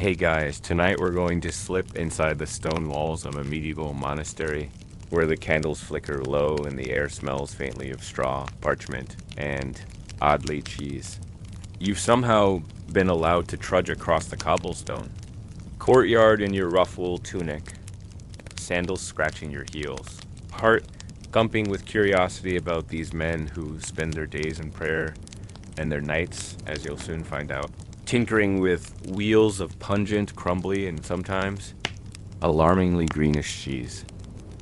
Hey guys, tonight we're going to slip inside the stone walls of a medieval monastery where the candles flicker low and the air smells faintly of straw, parchment, and, oddly, cheese. You've somehow been allowed to trudge across the cobblestone. Courtyard in your rough wool tunic, sandals scratching your heels, heart thumping with curiosity about these men who spend their days in prayer and their nights, as you'll soon find out, tinkering with wheels of pungent, crumbly, and sometimes alarmingly greenish cheese.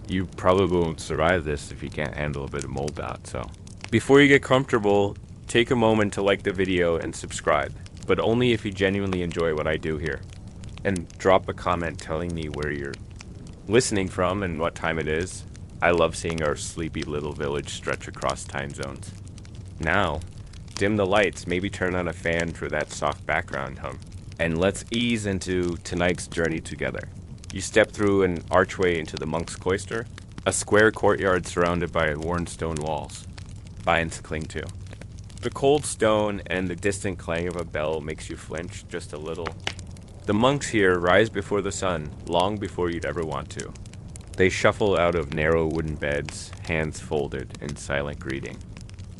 You probably won't survive this if you can't handle a bit of mold out, so. Before you get comfortable, take a moment to like the video and subscribe, but only if you genuinely enjoy what I do here. And drop a comment telling me where you're listening from and what time it is. I love seeing our sleepy little village stretch across time zones. Now, dim the lights, maybe turn on a fan for that soft background hum. And let's ease into tonight's journey together. You step through an archway into the monk's cloister, a square courtyard surrounded by worn stone walls. Vines cling to. The cold stone and the distant clang of a bell makes you flinch just a little. The monks here rise before the sun, long before you'd ever want to. They shuffle out of narrow wooden beds, hands folded in silent greeting.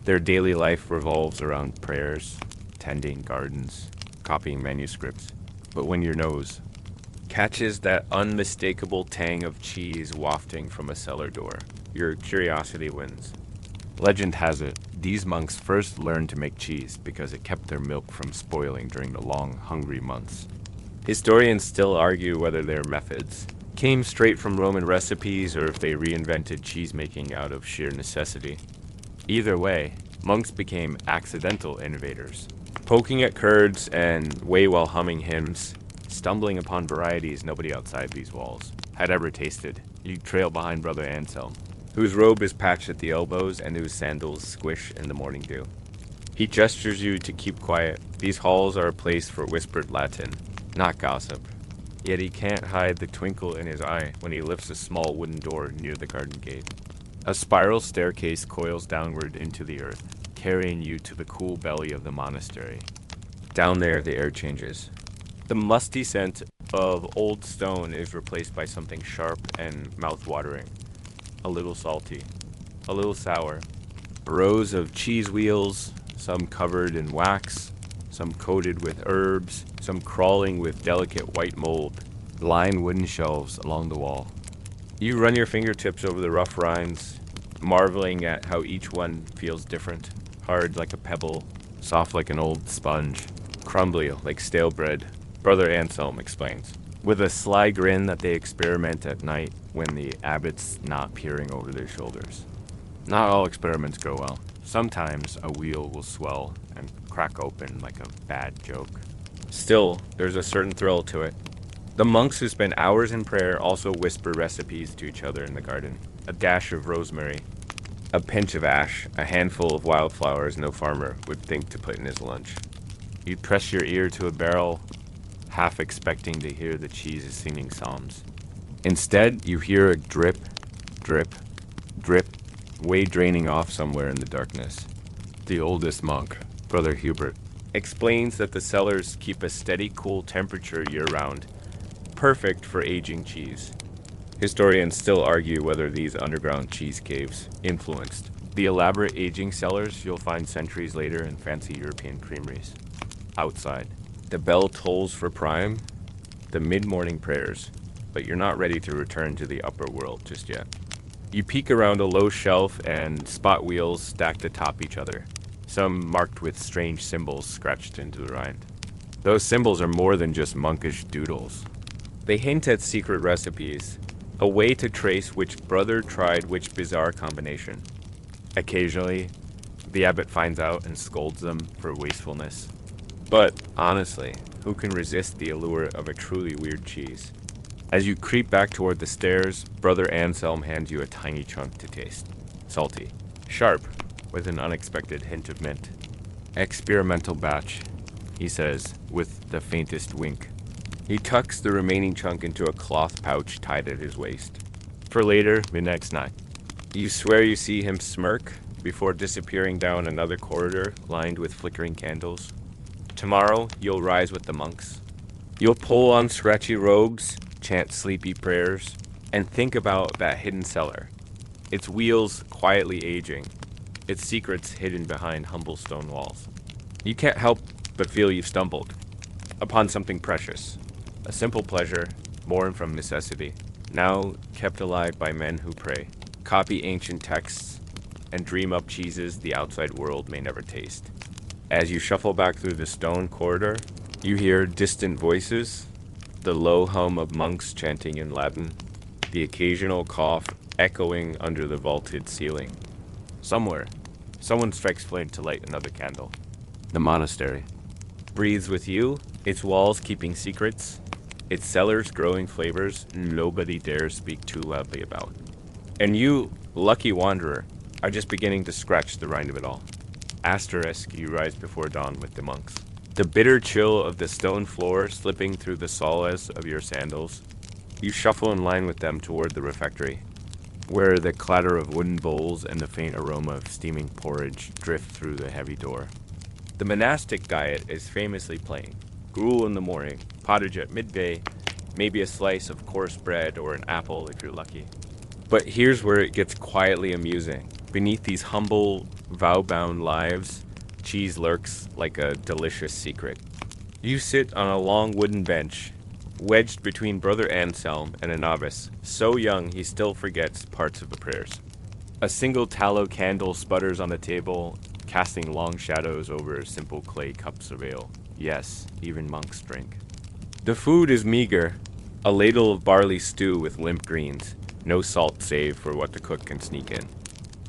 Their daily life revolves around prayers, tending gardens, copying manuscripts. But when your nose catches that unmistakable tang of cheese wafting from a cellar door, your curiosity wins. Legend has it, these monks first learned to make cheese because it kept their milk from spoiling during the long, hungry months. Historians still argue whether their methods came straight from Roman recipes or if they reinvented cheesemaking out of sheer necessity. Either way, monks became accidental innovators, poking at curds and whey while humming hymns, stumbling upon varieties nobody outside these walls had ever tasted. You trail behind Brother Anselm, whose robe is patched at the elbows and whose sandals squish in the morning dew. He gestures you to keep quiet. These halls are a place for whispered Latin, not gossip. Yet he can't hide the twinkle in his eye when he lifts a small wooden door near the garden gate. A spiral staircase coils downward into the earth, carrying you to the cool belly of the monastery. Down there, the air changes. The musty scent of old stone is replaced by something sharp and mouth-watering. A little salty, a little sour. Rows of cheese wheels, some covered in wax, some coated with herbs, some crawling with delicate white mold, line wooden shelves along the wall. You run your fingertips over the rough rinds, marveling at how each one feels different. Hard like a pebble, soft like an old sponge, crumbly like stale bread, Brother Anselm explains, with a sly grin that they experiment at night when the abbot's not peering over their shoulders. Not all experiments go well. Sometimes a wheel will swell and crack open like a bad joke. Still, there's a certain thrill to it. The monks who spend hours in prayer also whisper recipes to each other in the garden. A dash of rosemary, a pinch of ash, a handful of wildflowers no farmer would think to put in his lunch. You press your ear to a barrel, half expecting to hear the cheese singing psalms. Instead, you hear a drip, drip, drip, whey draining off somewhere in the darkness. The oldest monk, Brother Hubert, explains that the cellars keep a steady, cool temperature year-round, perfect for aging cheese. Historians still argue whether these underground cheese caves influenced the elaborate aging cellars you'll find centuries later in fancy European creameries. Outside, the bell tolls for prime, the mid-morning prayers, but you're not ready to return to the upper world just yet. You peek around a low shelf and spot wheels stacked atop each other, some marked with strange symbols scratched into the rind. Those symbols are more than just monkish doodles. They hint at secret recipes, a way to trace which brother tried which bizarre combination. Occasionally, the abbot finds out and scolds them for wastefulness. But, honestly, who can resist the allure of a truly weird cheese? As you creep back toward the stairs, Brother Anselm hands you a tiny chunk to taste. Salty. Sharp, with an unexpected hint of mint. Experimental batch, he says, with the faintest wink. He tucks the remaining chunk into a cloth pouch tied at his waist. For later, the next night. You swear you see him smirk before disappearing down another corridor lined with flickering candles. Tomorrow, you'll rise with the monks. You'll pull on scratchy robes, chant sleepy prayers, and think about that hidden cellar. Its wheels quietly aging, its secrets hidden behind humble stone walls. You can't help but feel you've stumbled upon something precious, a simple pleasure, born from necessity, now kept alive by men who pray, copy ancient texts, and dream up cheeses the outside world may never taste. As you shuffle back through the stone corridor, you hear distant voices, the low hum of monks chanting in Latin, the occasional cough echoing under the vaulted ceiling. Somewhere, someone strikes flame to light another candle. The monastery breathes with you, its walls keeping secrets, its cellars growing flavors nobody dares speak too loudly about. And you, lucky wanderer, are just beginning to scratch the rind of it all. Asterisk, you rise before dawn with the monks. The bitter chill of the stone floor slipping through the soles of your sandals. You shuffle in line with them toward the refectory, where the clatter of wooden bowls and the faint aroma of steaming porridge drift through the heavy door. The monastic diet is famously plain. Gruel in the morning, pottage at midday, maybe a slice of coarse bread or an apple if you're lucky. But here's where it gets quietly amusing. Beneath these humble, vow-bound lives, cheese lurks like a delicious secret. You sit on a long wooden bench, wedged between Brother Anselm and a novice, so young he still forgets parts of the prayers. A single tallow candle sputters on the table, casting long shadows over simple clay cups of ale. Yes, even monks drink. The food is meager, a ladle of barley stew with limp greens, no salt save for what the cook can sneak in.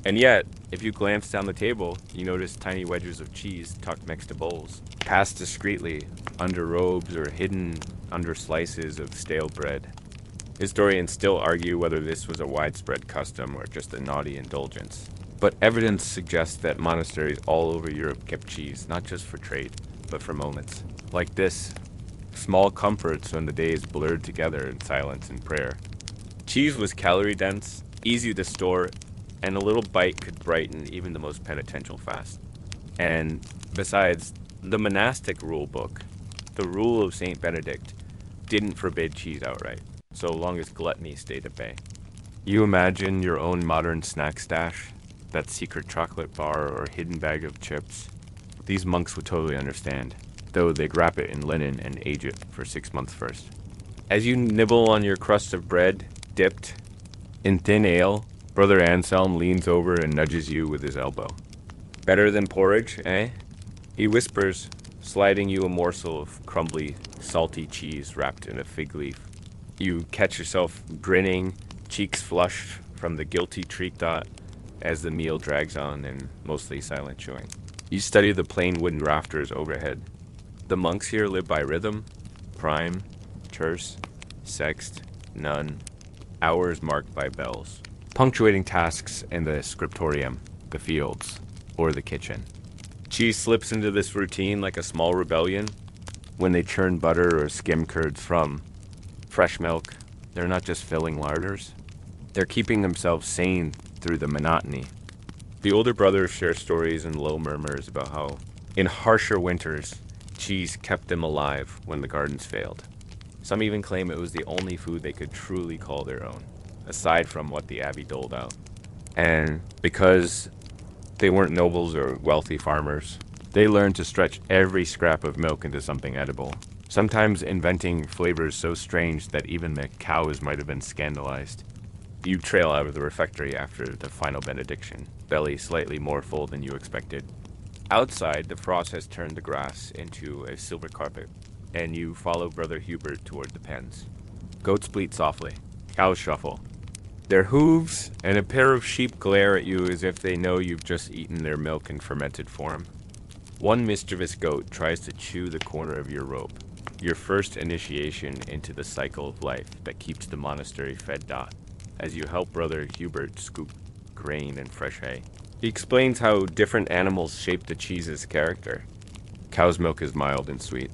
And yet, if you glance down the table, you notice tiny wedges of cheese tucked next to bowls, passed discreetly under robes or hidden under slices of stale bread. Historians still argue whether this was a widespread custom or just a naughty indulgence. But evidence suggests that monasteries all over Europe kept cheese, not just for trade, but for moments. Like this, small comforts when the days blurred together in silence and prayer. Cheese was calorie-dense, easy to store, and a little bite could brighten even the most penitential fast. And besides, the monastic rule book, the rule of Saint Benedict, didn't forbid cheese outright, so long as gluttony stayed at bay. You imagine your own modern snack stash, that secret chocolate bar or hidden bag of chips. These monks would totally understand, though they'd wrap it in linen and age it for 6 months first. As you nibble on your crust of bread, dipped in thin ale, Brother Anselm leans over and nudges you with his elbow. Better than porridge, eh? He whispers, sliding you a morsel of crumbly, salty cheese wrapped in a fig leaf. You catch yourself grinning, cheeks flushed from the guilty treat dot as the meal drags on in mostly silent chewing. You study the plain wooden rafters overhead. The monks here live by rhythm, prime, terce, sext, none, hours marked by bells, punctuating tasks in the scriptorium, the fields, or the kitchen. Cheese slips into this routine like a small rebellion. When they churn butter or skim curds from fresh milk, they're not just filling larders. They're keeping themselves sane through the monotony. The older brothers share stories and low murmurs about how, in harsher winters, cheese kept them alive when the gardens failed. Some even claim it was the only food they could truly call their own, aside from what the abbey doled out. And because they weren't nobles or wealthy farmers, they learned to stretch every scrap of milk into something edible, sometimes inventing flavors so strange that even the cows might have been scandalized. You trail out of the refectory after the final benediction, belly slightly more full than you expected. Outside, the frost has turned the grass into a silver carpet, and you follow Brother Hubert toward the pens. Goats bleat softly, cows shuffle. Their hooves and a pair of sheep glare at you as if they know you've just eaten their milk in fermented form. One mischievous goat tries to chew the corner of your robe, your first initiation into the cycle of life that keeps the monastery fed dot, as you help Brother Hubert scoop grain and fresh hay. He explains how different animals shape the cheese's character. Cow's milk is mild and sweet.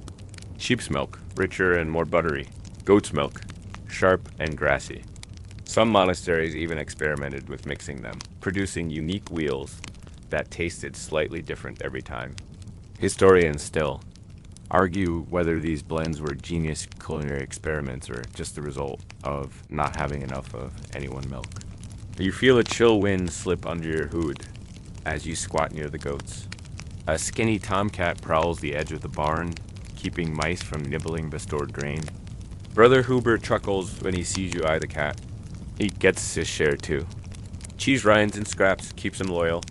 Sheep's milk, richer and more buttery. Goat's milk, sharp and grassy. Some monasteries even experimented with mixing them, producing unique wheels that tasted slightly different every time. Historians still, argue whether these blends were genius culinary experiments or just the result of not having enough of any one milk. You feel a chill wind slip under your hood as you squat near the goats. A skinny tomcat prowls the edge of the barn, keeping mice from nibbling the stored grain. Brother Hubert chuckles when he sees you eye the cat. He gets his share too. Cheese rinds and scraps keeps him loyal.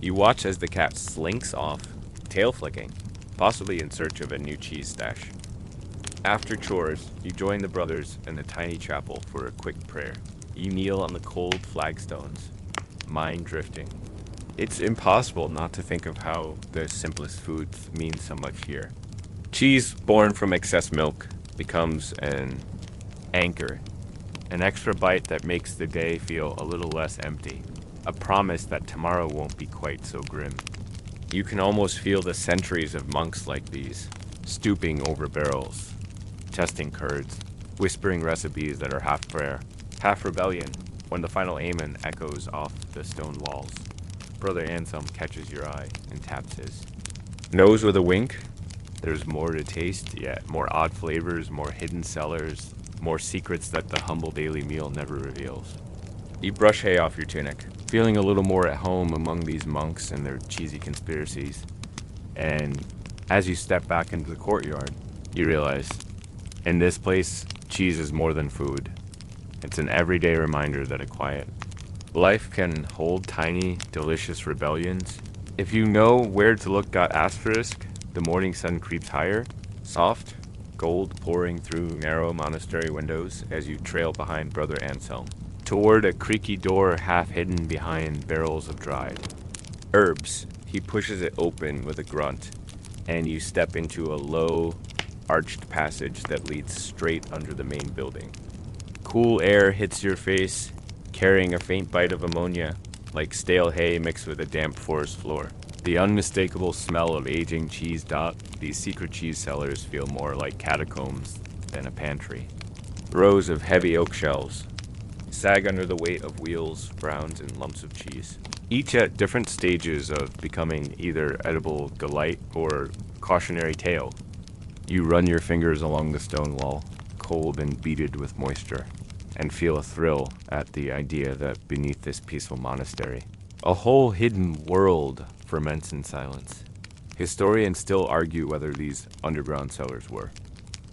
You watch as the cat slinks off, tail flicking, possibly in search of a new cheese stash. After chores, you join the brothers in the tiny chapel for a quick prayer. You kneel on the cold flagstones, mind drifting. It's impossible not to think of how the simplest foods mean so much here. Cheese born from excess milk becomes an anchor, an extra bite that makes the day feel a little less empty, a promise that tomorrow won't be quite so grim. You can almost feel the centuries of monks like these, stooping over barrels, testing curds, whispering recipes that are half prayer, half rebellion, when the final amen echoes off the stone walls. Brother Anselm catches your eye and taps his. Knows with a wink, there's more to taste, yet more odd flavors, more hidden cellars, more secrets that the humble daily meal never reveals. You brush hay off your tunic, feeling a little more at home among these monks and their cheesy conspiracies. And as you step back into the courtyard, you realize, in this place, cheese is more than food. It's an everyday reminder that a quiet life can hold tiny, delicious rebellions. If you know where to look, got asterisk, the morning sun creeps higher, soft, gold pouring through narrow monastery windows as you trail behind Brother Anselm, toward a creaky door half hidden behind barrels of dried herbs. He pushes it open with a grunt, and you step into a low, arched passage that leads straight under the main building. Cool air hits your face, carrying a faint bite of ammonia, like stale hay mixed with a damp forest floor. The unmistakable smell of aging cheese dot these secret cheese cellars feel more like catacombs than a pantry. Rows of heavy oak shelves sag under the weight of wheels, browns, and lumps of cheese, each at different stages of becoming either edible delight or cautionary tale. You run your fingers along the stone wall, cold and beaded with moisture, and feel a thrill at the idea that beneath this peaceful monastery, a whole hidden world ferments in silence. Historians still argue whether these underground cellars were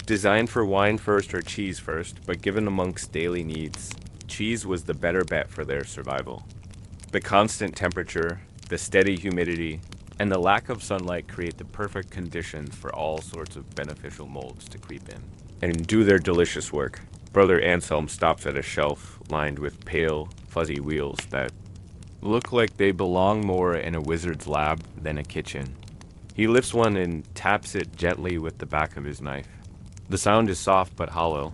designed for wine first or cheese first, but given the monks' daily needs, cheese was the better bet for their survival. The constant temperature, the steady humidity, and the lack of sunlight create the perfect conditions for all sorts of beneficial molds to creep in and do their delicious work. Brother Anselm stops at a shelf lined with pale, fuzzy wheels that look like they belong more in a wizard's lab than a kitchen. He lifts one and taps it gently with the back of his knife. The sound is soft but hollow,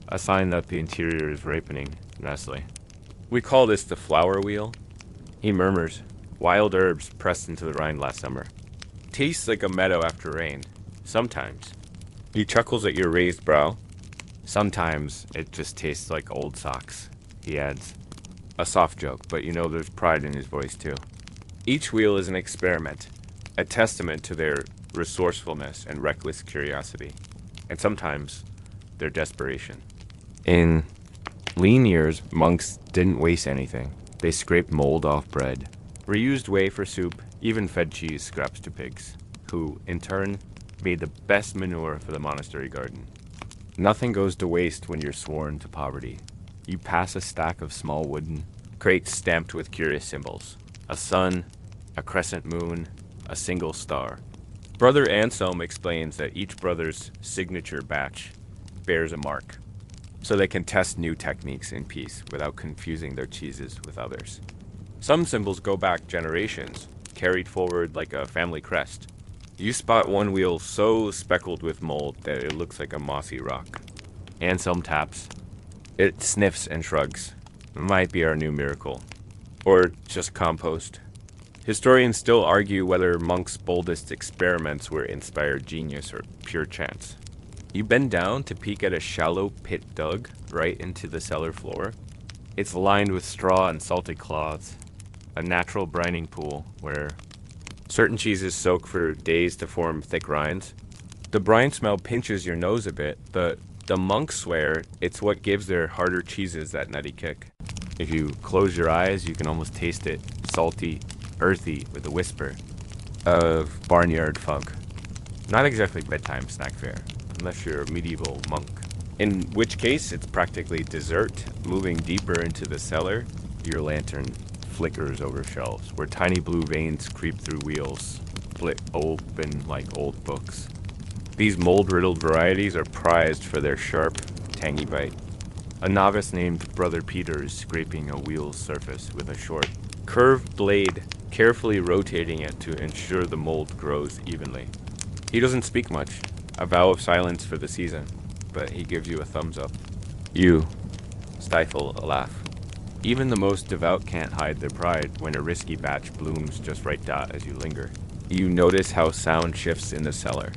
a sign that the interior is ripening nicely. We call this the flower wheel. He murmurs, wild herbs pressed into the rind last summer. Tastes like a meadow after rain. Sometimes. He chuckles at your raised brow. Sometimes it just tastes like old socks, he adds. A soft joke, but you know there's pride in his voice too. Each wheel is an experiment, a testament to their resourcefulness and reckless curiosity, and sometimes their desperation. In lean years, monks didn't waste anything. They scraped mold off bread, reused whey for soup, even fed cheese scraps to pigs, who, in turn, made the best manure for the monastery garden. Nothing goes to waste when you're sworn to poverty. You pass a stack of small wooden crates stamped with curious symbols. A sun, a crescent moon, a single star. Brother Anselm explains that each brother's signature batch bears a mark, so they can test new techniques in peace without confusing their cheeses with others. Some symbols go back generations, carried forward like a family crest. You spot one wheel so speckled with mold that it looks like a mossy rock. Anselm taps. It sniffs and shrugs. It might be our new miracle. Or just compost. Historians still argue whether monks' boldest experiments were inspired genius or pure chance. You bend down to peek at a shallow pit dug right into the cellar floor. It's lined with straw and salted cloths, a natural brining pool where certain cheeses soak for days to form thick rinds. The brine smell pinches your nose a bit, but the monks swear it's what gives their harder cheeses that nutty kick. If you close your eyes, you can almost taste it, salty, earthy, with a whisper of barnyard funk. Not exactly bedtime snack fare, unless you're a medieval monk. In which case, it's practically dessert. Moving deeper into the cellar, your lantern flickers over shelves, where tiny blue veins creep through wheels, split open like old books. These mold-riddled varieties are prized for their sharp, tangy bite. A novice named Brother Peter is scraping a wheel's surface with a short, curved blade, carefully rotating it to ensure the mold grows evenly. He doesn't speak much, a vow of silence for the season, but he gives you a thumbs up. You stifle a laugh. Even the most devout can't hide their pride when a risky batch blooms just right as you linger. You notice how sound shifts in the cellar.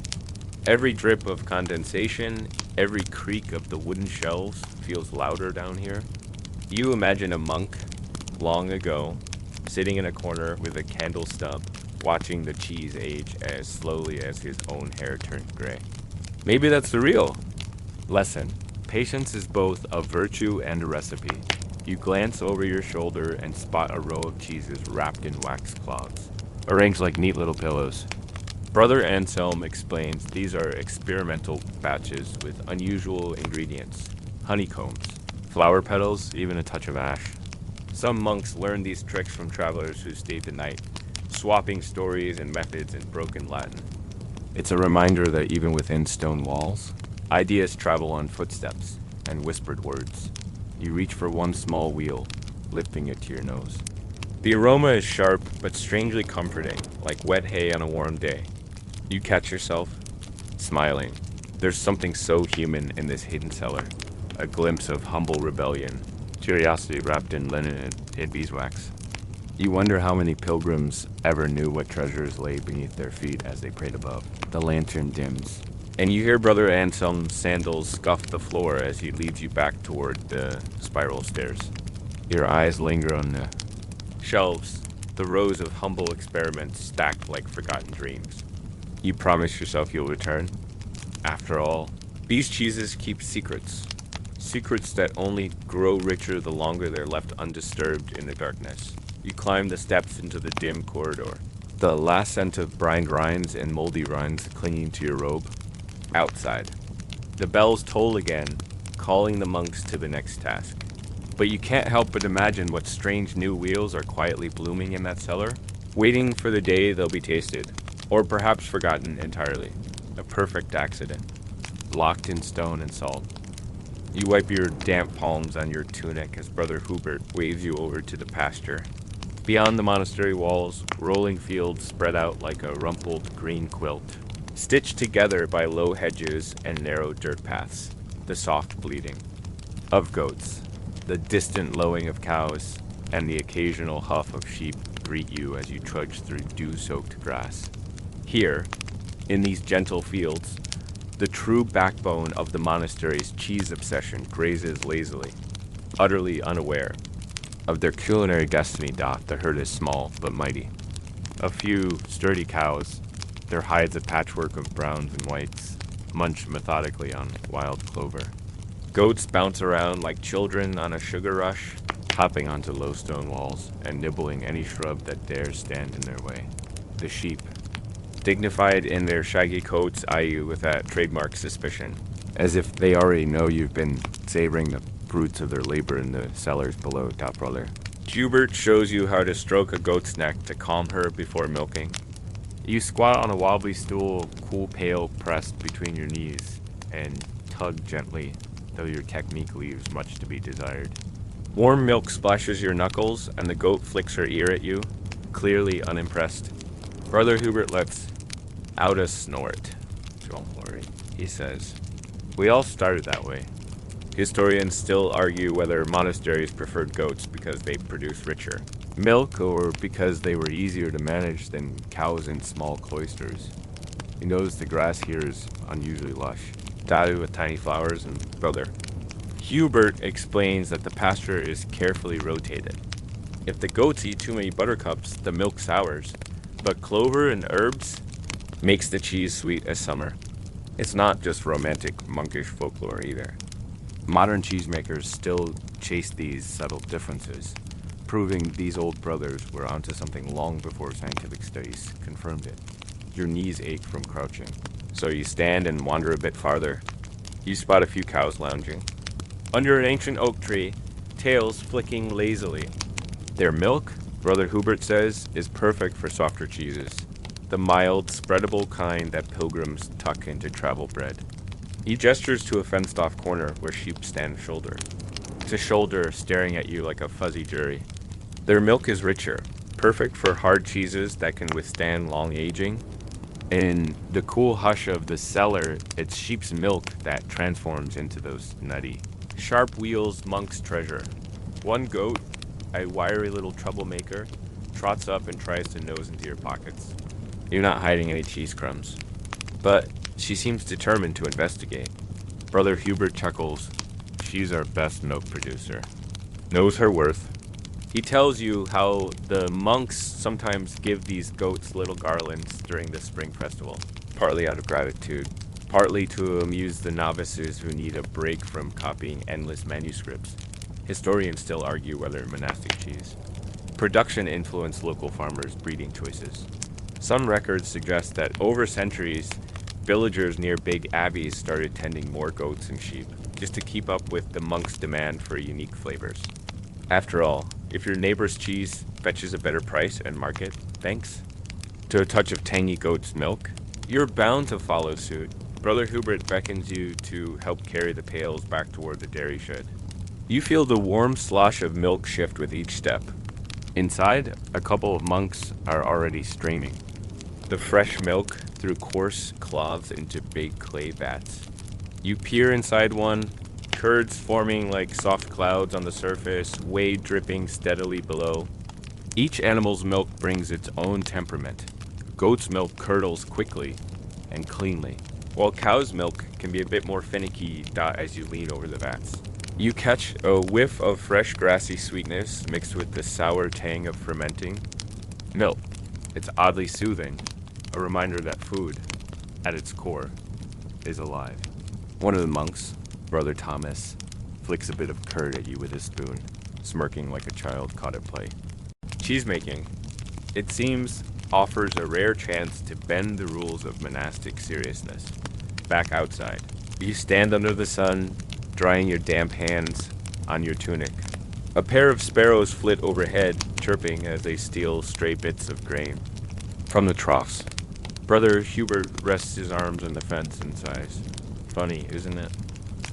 Every drip of condensation, every creak of the wooden shelves feels louder down here. You imagine a monk, long ago, sitting in a corner with a candle stub, watching the cheese age as slowly as his own hair turned gray. Maybe that's the real lesson. Patience is both a virtue and a recipe. You glance over your shoulder and spot a row of cheeses wrapped in wax cloths, arranged like neat little pillows. Brother Anselm explains these are experimental batches with unusual ingredients, honeycombs, flower petals, even a touch of ash. Some monks learned these tricks from travelers who stayed the night, swapping stories and methods in broken Latin. It's a reminder that even within stone walls, ideas travel on footsteps and whispered words. You reach for one small wheel, lifting it to your nose. The aroma is sharp but strangely comforting, like wet hay on a warm day. You catch yourself smiling. There's something so human in this hidden cellar, a glimpse of humble rebellion, curiosity wrapped in linen and beeswax. You wonder how many pilgrims ever knew what treasures lay beneath their feet as they prayed above. The lantern dims, and you hear Brother Anselm's sandals scuff the floor as he leads you back toward the spiral stairs. Your eyes linger on the shelves, the rows of humble experiments stacked like forgotten dreams. You promise yourself you'll return. After all, these cheeses keep secrets. Secrets that only grow richer the longer they're left undisturbed in the darkness. You climb the steps into the dim corridor. The last scent of brined rinds and moldy rinds clinging to your robe. Outside. The bells toll again, calling the monks to the next task. But you can't help but imagine what strange new wheels are quietly blooming in that cellar, waiting for the day they'll be tasted. Or perhaps forgotten entirely. A perfect accident. Locked in stone and salt. You wipe your damp palms on your tunic as Brother Hubert waves you over to the pasture. Beyond the monastery walls, rolling fields spread out like a rumpled green quilt, stitched together by low hedges and narrow dirt paths. The soft bleating of goats, the distant lowing of cows, and the occasional huff of sheep greet you as you trudge through dew-soaked grass. Here, in these gentle fields, the true backbone of the monastery's cheese obsession grazes lazily, utterly unaware of their culinary destiny. The herd is small but mighty. A few sturdy cows, their hides a patchwork of browns and whites, munch methodically on wild clover. Goats bounce around like children on a sugar rush, hopping onto low stone walls and nibbling any shrub that dares stand in their way. The sheep, dignified in their shaggy coats, eye you with that trademark suspicion, as if they already know you've been savoring the fruits of their labor in the cellars below, brother. Hubert shows you how to stroke a goat's neck to calm her before milking. You squat on a wobbly stool, cool pail pressed between your knees, and tug gently, though your technique leaves much to be desired. Warm milk splashes your knuckles, and the goat flicks her ear at you, clearly unimpressed. Brother Hubert lets out a snort. Don't worry, he says. We all started that way. Historians still argue whether monasteries preferred goats because they produce richer milk or because they were easier to manage than cows in small cloisters. You notice the grass here is unusually lush, dotted with tiny flowers, and Brother Hubert explains that the pasture is carefully rotated. If the goats eat too many buttercups, the milk sours, but clover and herbs makes the cheese sweet as summer. It's not just romantic monkish folklore either. Modern cheesemakers still chase these subtle differences, proving these old brothers were onto something long before scientific studies confirmed it. Your knees ache from crouching, so you stand and wander a bit farther. You spot a few cows lounging. Under an ancient oak tree, tails flicking lazily. Their milk, Brother Hubert says, is perfect for softer cheeses, the mild, spreadable kind that pilgrims tuck into travel bread. He gestures to a fenced-off corner where sheep stand shoulder to shoulder, staring at you like a fuzzy jury. Their milk is richer, perfect for hard cheeses that can withstand long aging. In the cool hush of the cellar, it's sheep's milk that transforms into those nutty, sharp wheels monk's treasure. One goat, a wiry little troublemaker, trots up and tries to nose into your pockets. You're not hiding any cheese crumbs. But she seems determined to investigate. Brother Hubert chuckles. She's our best milk producer. Knows her worth. He tells you how the monks sometimes give these goats little garlands during the spring festival, partly out of gratitude, partly to amuse the novices who need a break from copying endless manuscripts. Historians still argue whether monastic cheese. Production influenced local farmers' breeding choices. Some records suggest that over centuries, villagers near big abbeys started tending more goats and sheep, just to keep up with the monks' demand for unique flavors. After all, if your neighbor's cheese fetches a better price and market, thanks to a touch of tangy goat's milk, you're bound to follow suit. Brother Hubert beckons you to help carry the pails back toward the dairy shed. You feel the warm slosh of milk shift with each step. Inside, a couple of monks are already straining the fresh milk through coarse cloths into big clay vats. You peer inside one, curds forming like soft clouds on the surface, whey dripping steadily below. Each animal's milk brings its own temperament. Goat's milk curdles quickly and cleanly, while cow's milk can be a bit more finicky as you lean over the vats. You catch a whiff of fresh grassy sweetness mixed with the sour tang of fermenting milk. It's oddly soothing, a reminder that food, at its core, is alive. One of the monks, Brother Thomas, flicks a bit of curd at you with his spoon, smirking like a child caught at play. Cheesemaking, it seems, offers a rare chance to bend the rules of monastic seriousness. Back outside, you stand under the sun, drying your damp hands on your tunic. A pair of sparrows flit overhead, chirping as they steal stray bits of grain from the troughs. Brother Hubert rests his arms on the fence and sighs. Funny, isn't it?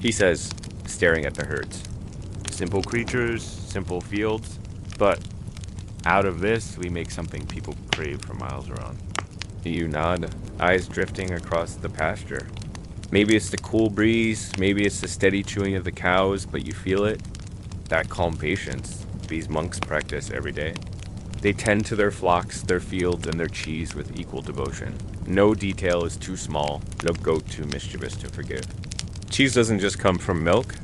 He says, staring at the herds. Simple creatures, simple fields, but out of this we make something people crave for miles around. You nod, eyes drifting across the pasture. Maybe it's the cool breeze, maybe it's the steady chewing of the cows, but you feel it. That calm patience these monks practice every day. They tend to their flocks, their fields, and their cheese with equal devotion. No detail is too small, no goat too mischievous to forgive. Cheese doesn't just come from milk.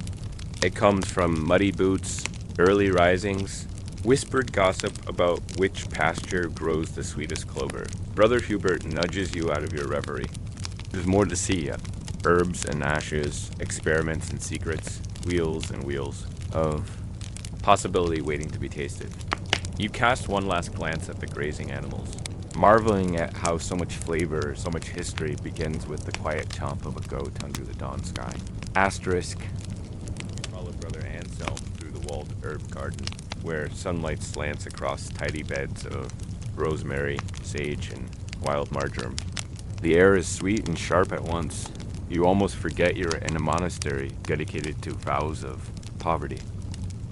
It comes from muddy boots, early risings, whispered gossip about which pasture grows the sweetest clover. Brother Hubert nudges you out of your reverie. There's more to see yet. Herbs and ashes, experiments and secrets, wheels and wheels of possibility waiting to be tasted. You cast one last glance at the grazing animals, marveling at how so much flavor, so much history begins with the quiet chomp of a goat under the dawn sky. Asterisk. You follow Brother Anselm through the walled herb garden, where sunlight slants across tidy beds of rosemary, sage, and wild marjoram. The air is sweet and sharp at once. You almost forget you're in a monastery dedicated to vows of poverty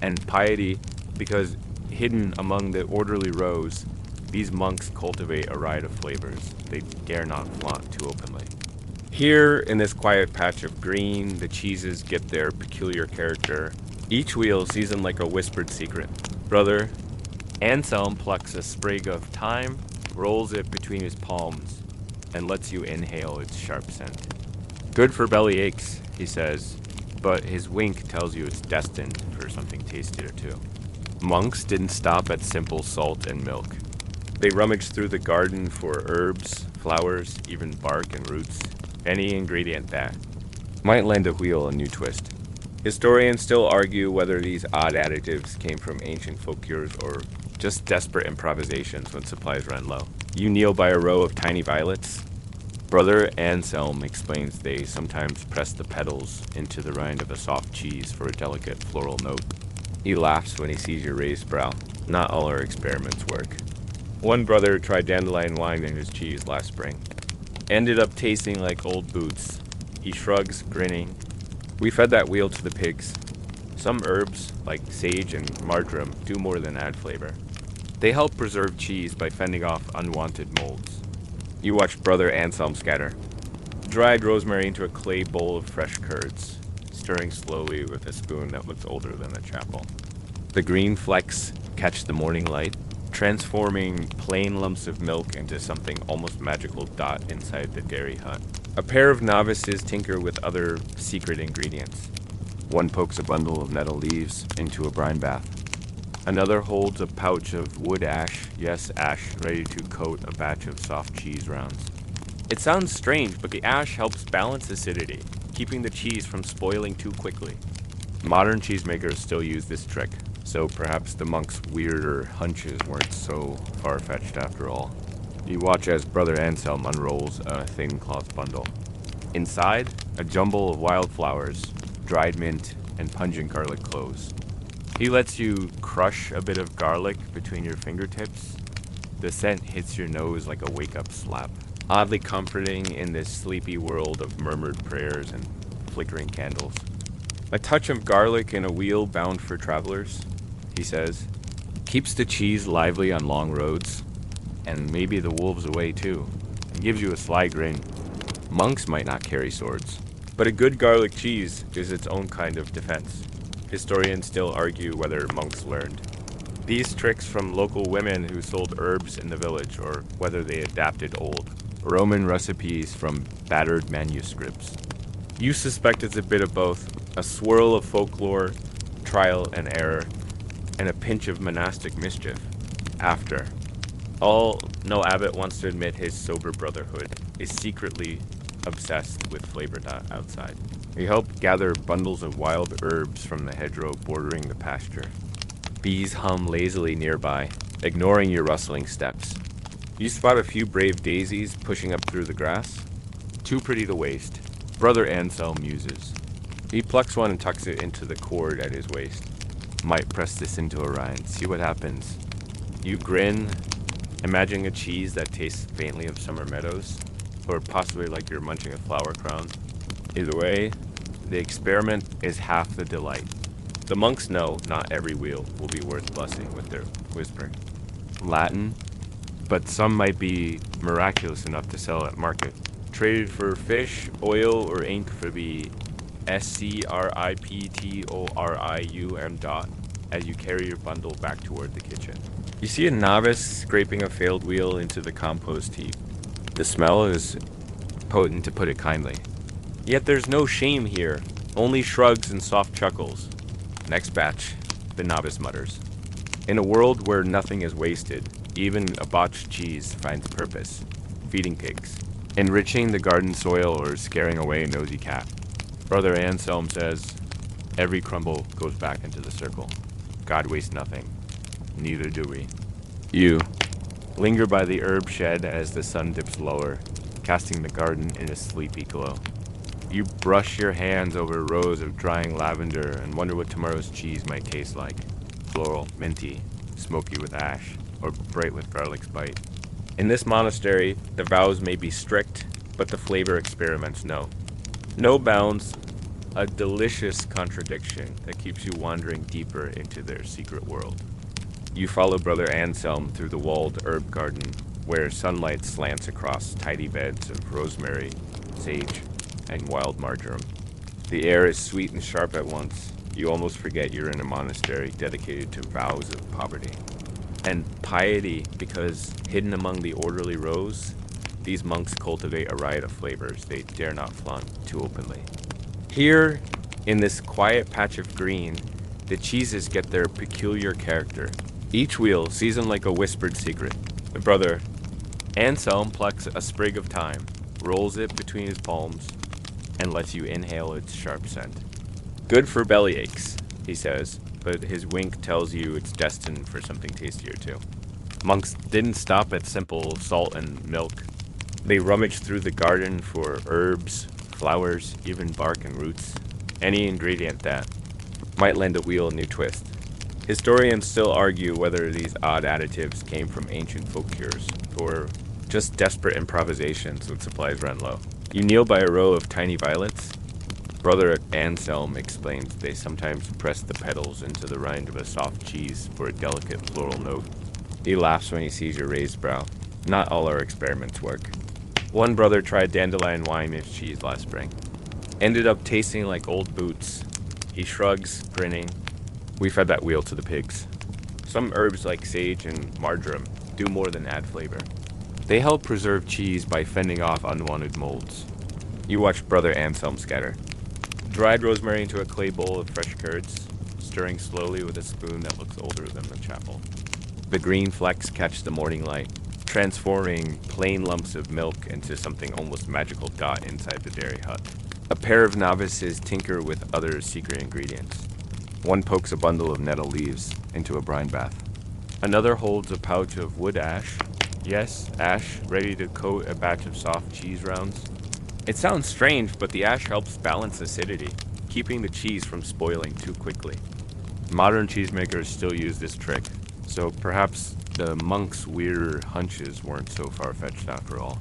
and piety, because hidden among the orderly rows, these monks cultivate a riot of flavors they dare not flaunt too openly. Here, in this quiet patch of green, the cheeses get their peculiar character, each wheel seasoned like a whispered secret. Brother Anselm plucks a sprig of thyme, rolls it between his palms, and lets you inhale its sharp scent. Good for belly aches, he says, but his wink tells you it's destined for something tastier too. Monks didn't stop at simple salt and milk. They rummaged through the garden for herbs, flowers, even bark and roots. Any ingredient that might lend a wheel a new twist. Historians still argue whether these odd additives came from ancient folk cures or just desperate improvisations when supplies ran low. You kneel by a row of tiny violets. Brother Anselm explains they sometimes press the petals into the rind of a soft cheese for a delicate floral note. He laughs when he sees your raised brow. Not all our experiments work. One brother tried dandelion wine in his cheese last spring. Ended up tasting like old boots. He shrugs, grinning. We fed that wheel to the pigs. Some herbs, like sage and marjoram, do more than add flavor. They help preserve cheese by fending off unwanted molds. You watch Brother Anselm scatter. Dried rosemary into a clay bowl of fresh curds, stirring slowly with a spoon that looks older than the chapel. The green flecks catch the morning light, transforming plain lumps of milk into something almost magical dot inside the dairy hut. A pair of novices tinker with other secret ingredients. One pokes a bundle of nettle leaves into a brine bath. Another holds a pouch of wood ash, yes ash, ready to coat a batch of soft cheese rounds. It sounds strange, but the ash helps balance acidity, keeping the cheese from spoiling too quickly. Modern cheesemakers still use this trick, so perhaps the monk's weirder hunches weren't so far-fetched after all. You watch as Brother Anselm unrolls a thin cloth bundle. Inside, a jumble of wildflowers, dried mint, and pungent garlic cloves. He lets you crush a bit of garlic between your fingertips. The scent hits your nose like a wake-up slap. Oddly comforting in this sleepy world of murmured prayers and flickering candles. A touch of garlic in a wheel bound for travelers, he says. Keeps the cheese lively on long roads. And maybe the wolves away too. It gives you a sly grin. Monks might not carry swords, but a good garlic cheese is its own kind of defense. Historians still argue whether monks learned these tricks from local women who sold herbs in the village, or whether they adapted old Roman recipes from battered manuscripts. You suspect it's a bit of both, a swirl of folklore, trial and error, and a pinch of monastic mischief. After all, no abbot wants to admit his sober brotherhood is secretly obsessed with flavor outside. We help gather bundles of wild herbs from the hedgerow bordering the pasture. Bees hum lazily nearby, ignoring your rustling steps. You spot a few brave daisies pushing up through the grass. Too pretty to waste. Brother Anselm muses. He plucks one and tucks it into the cord at his waist. Might press this into a rind, see what happens. You grin, imagining a cheese that tastes faintly of summer meadows, or possibly like you're munching a flower crown. Either way, the experiment is half the delight. The monks know not every wheel will be worth blessing with their whispering. Latin, but some might be miraculous enough to sell at market. Traded for fish, oil, or ink for the SCRIPTORIUM as you carry your bundle back toward the kitchen. You see a novice scraping a failed wheel into the compost heap. The smell is potent, to put it kindly. Yet there's no shame here, only shrugs and soft chuckles. Next batch, the novice mutters. In a world where nothing is wasted, even a botched cheese finds purpose. Feeding pigs, enriching the garden soil, or scaring away a nosy cat. Brother Anselm says, every crumble goes back into the circle. God wastes nothing. Neither do we. You linger by the herb shed as the sun dips lower, casting the garden in a sleepy glow. You brush your hands over rows of drying lavender and wonder what tomorrow's cheese might taste like. Floral, minty, smoky with ash, or bright with garlic's bite. In this monastery, the vows may be strict, but the flavor experiments no. No bounds, a delicious contradiction that keeps you wandering deeper into their secret world. You follow Brother Anselm through the walled herb garden, where sunlight slants across tidy beds of rosemary, sage, and wild marjoram. The air is sweet and sharp at once. You almost forget you're in a monastery dedicated to vows of poverty and piety, because hidden among the orderly rows, these monks cultivate a riot of flavors they dare not flaunt too openly. Here, in this quiet patch of green, the cheeses get their peculiar character. Each wheel seasoned like a whispered secret. The brother Anselm plucks a sprig of thyme, rolls it between his palms, and lets you inhale its sharp scent. Good for belly aches, he says, but his wink tells you it's destined for something tastier too. Monks didn't stop at simple salt and milk. They rummaged through the garden for herbs, flowers, even bark and roots. Any ingredient that might lend a wheel a new twist. Historians still argue whether these odd additives came from ancient folk cures, or just desperate improvisations when supplies ran low. You kneel by a row of tiny violets? Brother Anselm explains they sometimes press the petals into the rind of a soft cheese for a delicate floral note. He laughs when he sees your raised brow. Not all our experiments work. One brother tried dandelion wine mixed cheese last spring. Ended up tasting like old boots. He shrugs, grinning. We fed that wheel to the pigs. Some herbs like sage and marjoram do more than add flavor. They help preserve cheese by fending off unwanted molds. You watch Brother Anselm scatter. Dried rosemary into a clay bowl of fresh curds, stirring slowly with a spoon that looks older than the chapel. The green flecks catch the morning light, transforming plain lumps of milk into something almost magical dot inside the dairy hut. A pair of novices tinker with other secret ingredients. One pokes a bundle of nettle leaves into a brine bath. Another holds a pouch of wood ash. Yes, ash, ready to coat a batch of soft cheese rounds. It sounds strange, but the ash helps balance acidity, keeping the cheese from spoiling too quickly. Modern cheesemakers still use this trick, so perhaps the monk's weirder hunches weren't so far-fetched after all.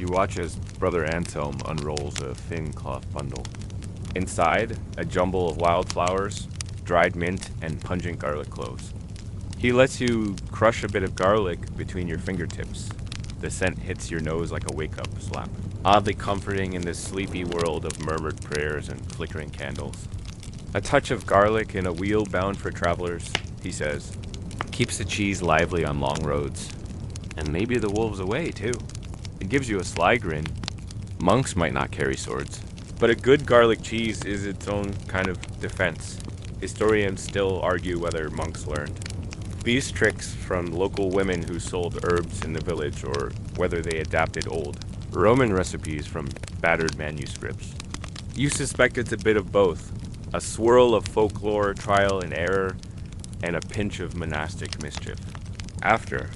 You watch as Brother Anselm unrolls a thin cloth bundle. Inside, a jumble of wildflowers, dried mint, and pungent garlic cloves. He lets you crush a bit of garlic between your fingertips. The scent hits your nose like a wake-up slap. Oddly comforting in this sleepy world of murmured prayers and flickering candles. A touch of garlic in a wheel bound for travelers, he says. Keeps the cheese lively on long roads. And maybe the wolves away, too. It gives you a sly grin. Monks might not carry swords, but a good garlic cheese is its own kind of defense. Historians still argue whether monks learned these tricks from local women who sold herbs in the village, or whether they adapted old Roman recipes from battered manuscripts. You suspect it's a bit of both, a swirl of folklore, trial and error, and a pinch of monastic mischief. After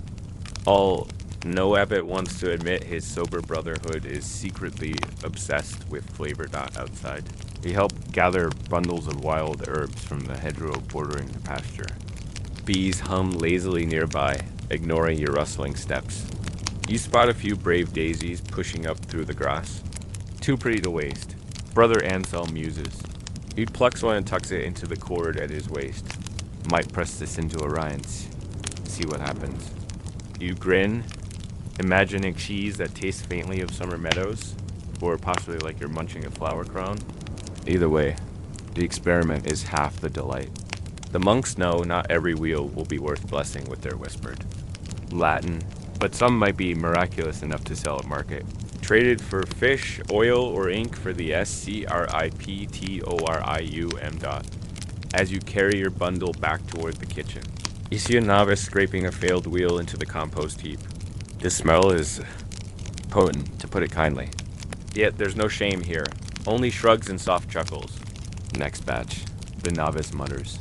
all, no abbot wants to admit his sober brotherhood is secretly obsessed with flavor dot outside. He helped gather bundles of wild herbs from the hedgerow bordering the pasture. Bees hum lazily nearby, ignoring your rustling steps. You spot a few brave daisies pushing up through the grass. Too pretty to waste. Brother Anselm muses. He plucks one and tucks it into the cord at his waist. Might press this into Orion's. See what happens. You grin, imagining cheese that tastes faintly of summer meadows, or possibly like you're munching a flower crown. Either way, the experiment is half the delight. The monks know not every wheel will be worth blessing with their whispered Latin, but some might be miraculous enough to sell at market. Traded for fish, oil, or ink for the SCRIPTORIUM. As you carry your bundle back toward the kitchen. You see a novice scraping a failed wheel into the compost heap. The smell is potent, to put it kindly. Yet there's no shame here, only shrugs and soft chuckles. Next batch, the novice mutters.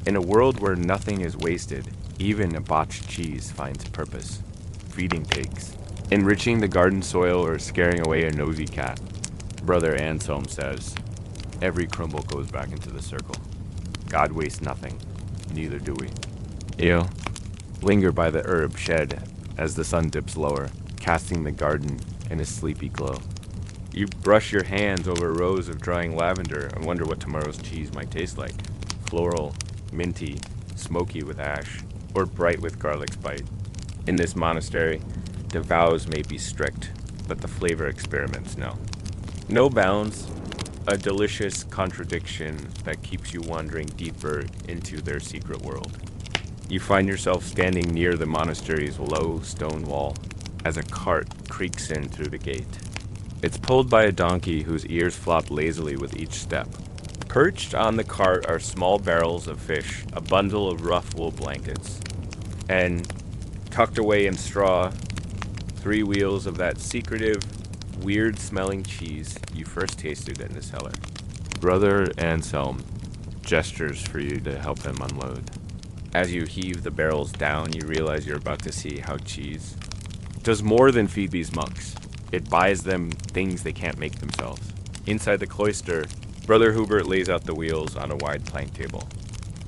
In a world where nothing is wasted, even a botched cheese finds purpose. Feeding pigs, enriching the garden soil, or scaring away a nosy cat. Brother Anselm says, every crumble goes back into the circle. God wastes nothing, neither do we. You linger by the herb shed as the sun dips lower, casting the garden in a sleepy glow. You brush your hands over rows of drying lavender and wonder what tomorrow's cheese might taste like. Floral, minty, smoky with ash, or bright with garlic's bite. In this monastery, the vows may be strict, but the flavor experiments no. No bounds, a delicious contradiction that keeps you wandering deeper into their secret world. You find yourself standing near the monastery's low stone wall as a cart creaks in through the gate. It's pulled by a donkey whose ears flop lazily with each step. Perched on the cart are small barrels of fish, a bundle of rough wool blankets, and tucked away in straw, 3 wheels of that secretive, weird smelling cheese you first tasted in the cellar. Brother Anselm gestures for you to help him unload. As you heave the barrels down, you realize you're about to see how cheese does more than feed these monks. It buys them things they can't make themselves. Inside the cloister, Brother Hubert lays out the wheels on a wide plank table.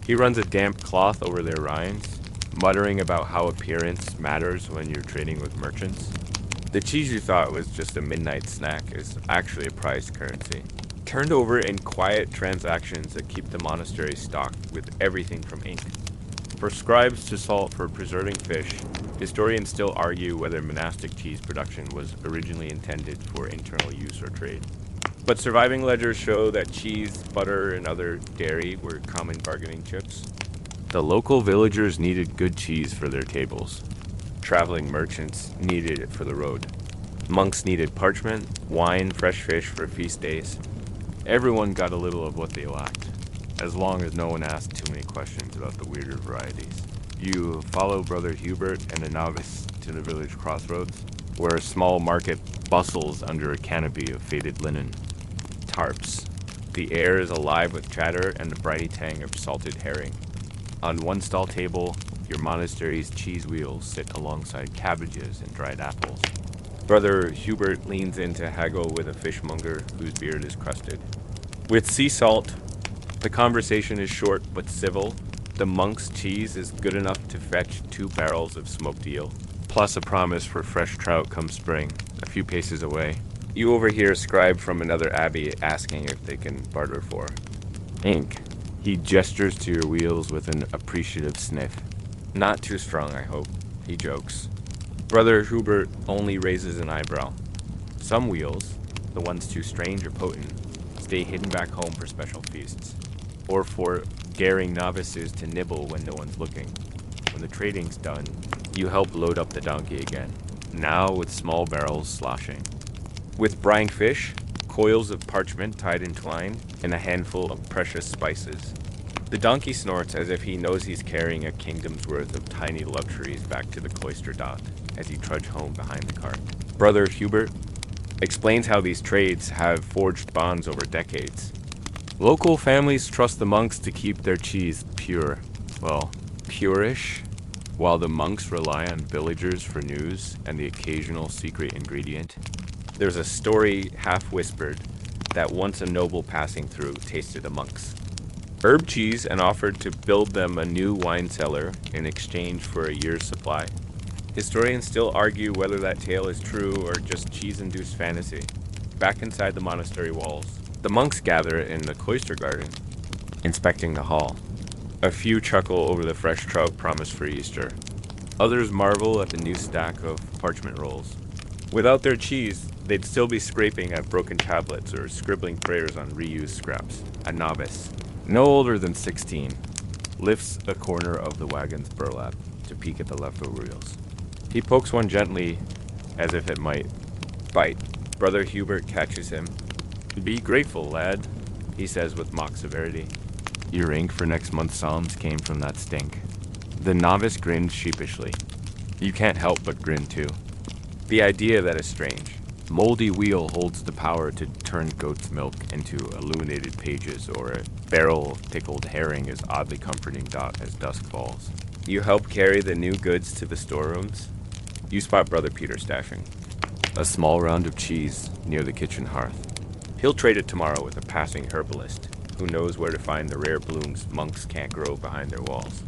He runs a damp cloth over their rinds, muttering about how appearance matters when you're trading with merchants. The cheese you thought was just a midnight snack is actually a prized currency, turned over in quiet transactions that keep the monastery stocked with everything from ink. For scribes to salt for preserving fish, historians still argue whether monastic cheese production was originally intended for internal use or trade. But surviving ledgers show that cheese, butter, and other dairy were common bargaining chips. The local villagers needed good cheese for their tables. Traveling merchants needed it for the road. Monks needed parchment, wine, fresh fish for feast days. Everyone got a little of what they lacked, as long as no one asked too many questions about the weirder varieties. You follow Brother Hubert and a novice to the village crossroads, where a small market bustles under a canopy of faded linen. Tarps. The air is alive with chatter and the brighty tang of salted herring. On one stall table, your monastery's cheese wheels sit alongside cabbages and dried apples. Brother Hubert leans in to haggle with a fishmonger whose beard is crusted. With sea salt, the conversation is short but civil. The monk's cheese is good enough to fetch 2 barrels of smoked eel, plus a promise for fresh trout come spring, a few paces away. You overhear a scribe from another abbey asking if they can barter for ink. He gestures to your wheels with an appreciative sniff. Not too strong, I hope, he jokes. Brother Hubert only raises an eyebrow. Some wheels, the ones too strange or potent, stay hidden back home for special feasts, or for daring novices to nibble when no one's looking. When the trading's done, you help load up the donkey again, now with small barrels sloshing. With brine fish, coils of parchment tied in twine, and a handful of precious spices. The donkey snorts as if he knows he's carrying a kingdom's worth of tiny luxuries back to the cloister dot as you trudge home behind the cart. Brother Hubert explains how these trades have forged bonds over decades. Local families trust the monks to keep their cheese pure. Well, purish, while the monks rely on villagers for news and the occasional secret ingredient. There's a story half-whispered that once a noble passing through tasted a monk's herb cheese and offered to build them a new wine cellar in exchange for a year's supply. Historians still argue whether that tale is true or just cheese-induced fantasy. Back inside the monastery walls, the monks gather in the cloister garden, inspecting the hall. A few chuckle over the fresh trout promised for Easter. Others marvel at the new stack of parchment rolls. Without their cheese, they'd still be scraping at broken tablets or scribbling prayers on reused scraps. A novice, no older than 16, lifts a corner of the wagon's burlap to peek at the leftover reels. He pokes one gently, as if it might bite. Brother Hubert catches him. "Be grateful, lad," he says with mock severity. "Your ink for next month's psalms came from that stink." The novice grins sheepishly. You can't help but grin too. The idea that is strange. Moldy wheel holds the power to turn goat's milk into illuminated pages, or a barrel of pickled herring is oddly comforting as dusk falls. You help carry the new goods to the storerooms. You spot Brother Peter stashing a small round of cheese near the kitchen hearth. He'll trade it tomorrow with a passing herbalist who knows where to find the rare blooms monks can't grow behind their walls.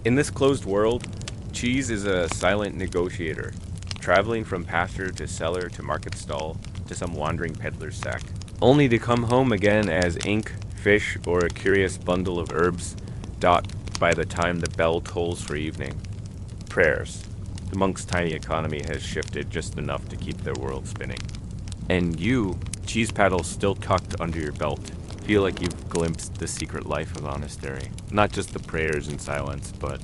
In this closed world, cheese is a silent negotiator, traveling from pasture to cellar to market stall to some wandering peddler's sack, only to come home again as ink, fish, or a curious bundle of herbs dot by the time the bell tolls for evening. Prayers. The monks' tiny economy has shifted just enough to keep their world spinning. And you, cheese paddles still tucked under your belt, feel like you've glimpsed the secret life of monastery. Not just the prayers in silence, but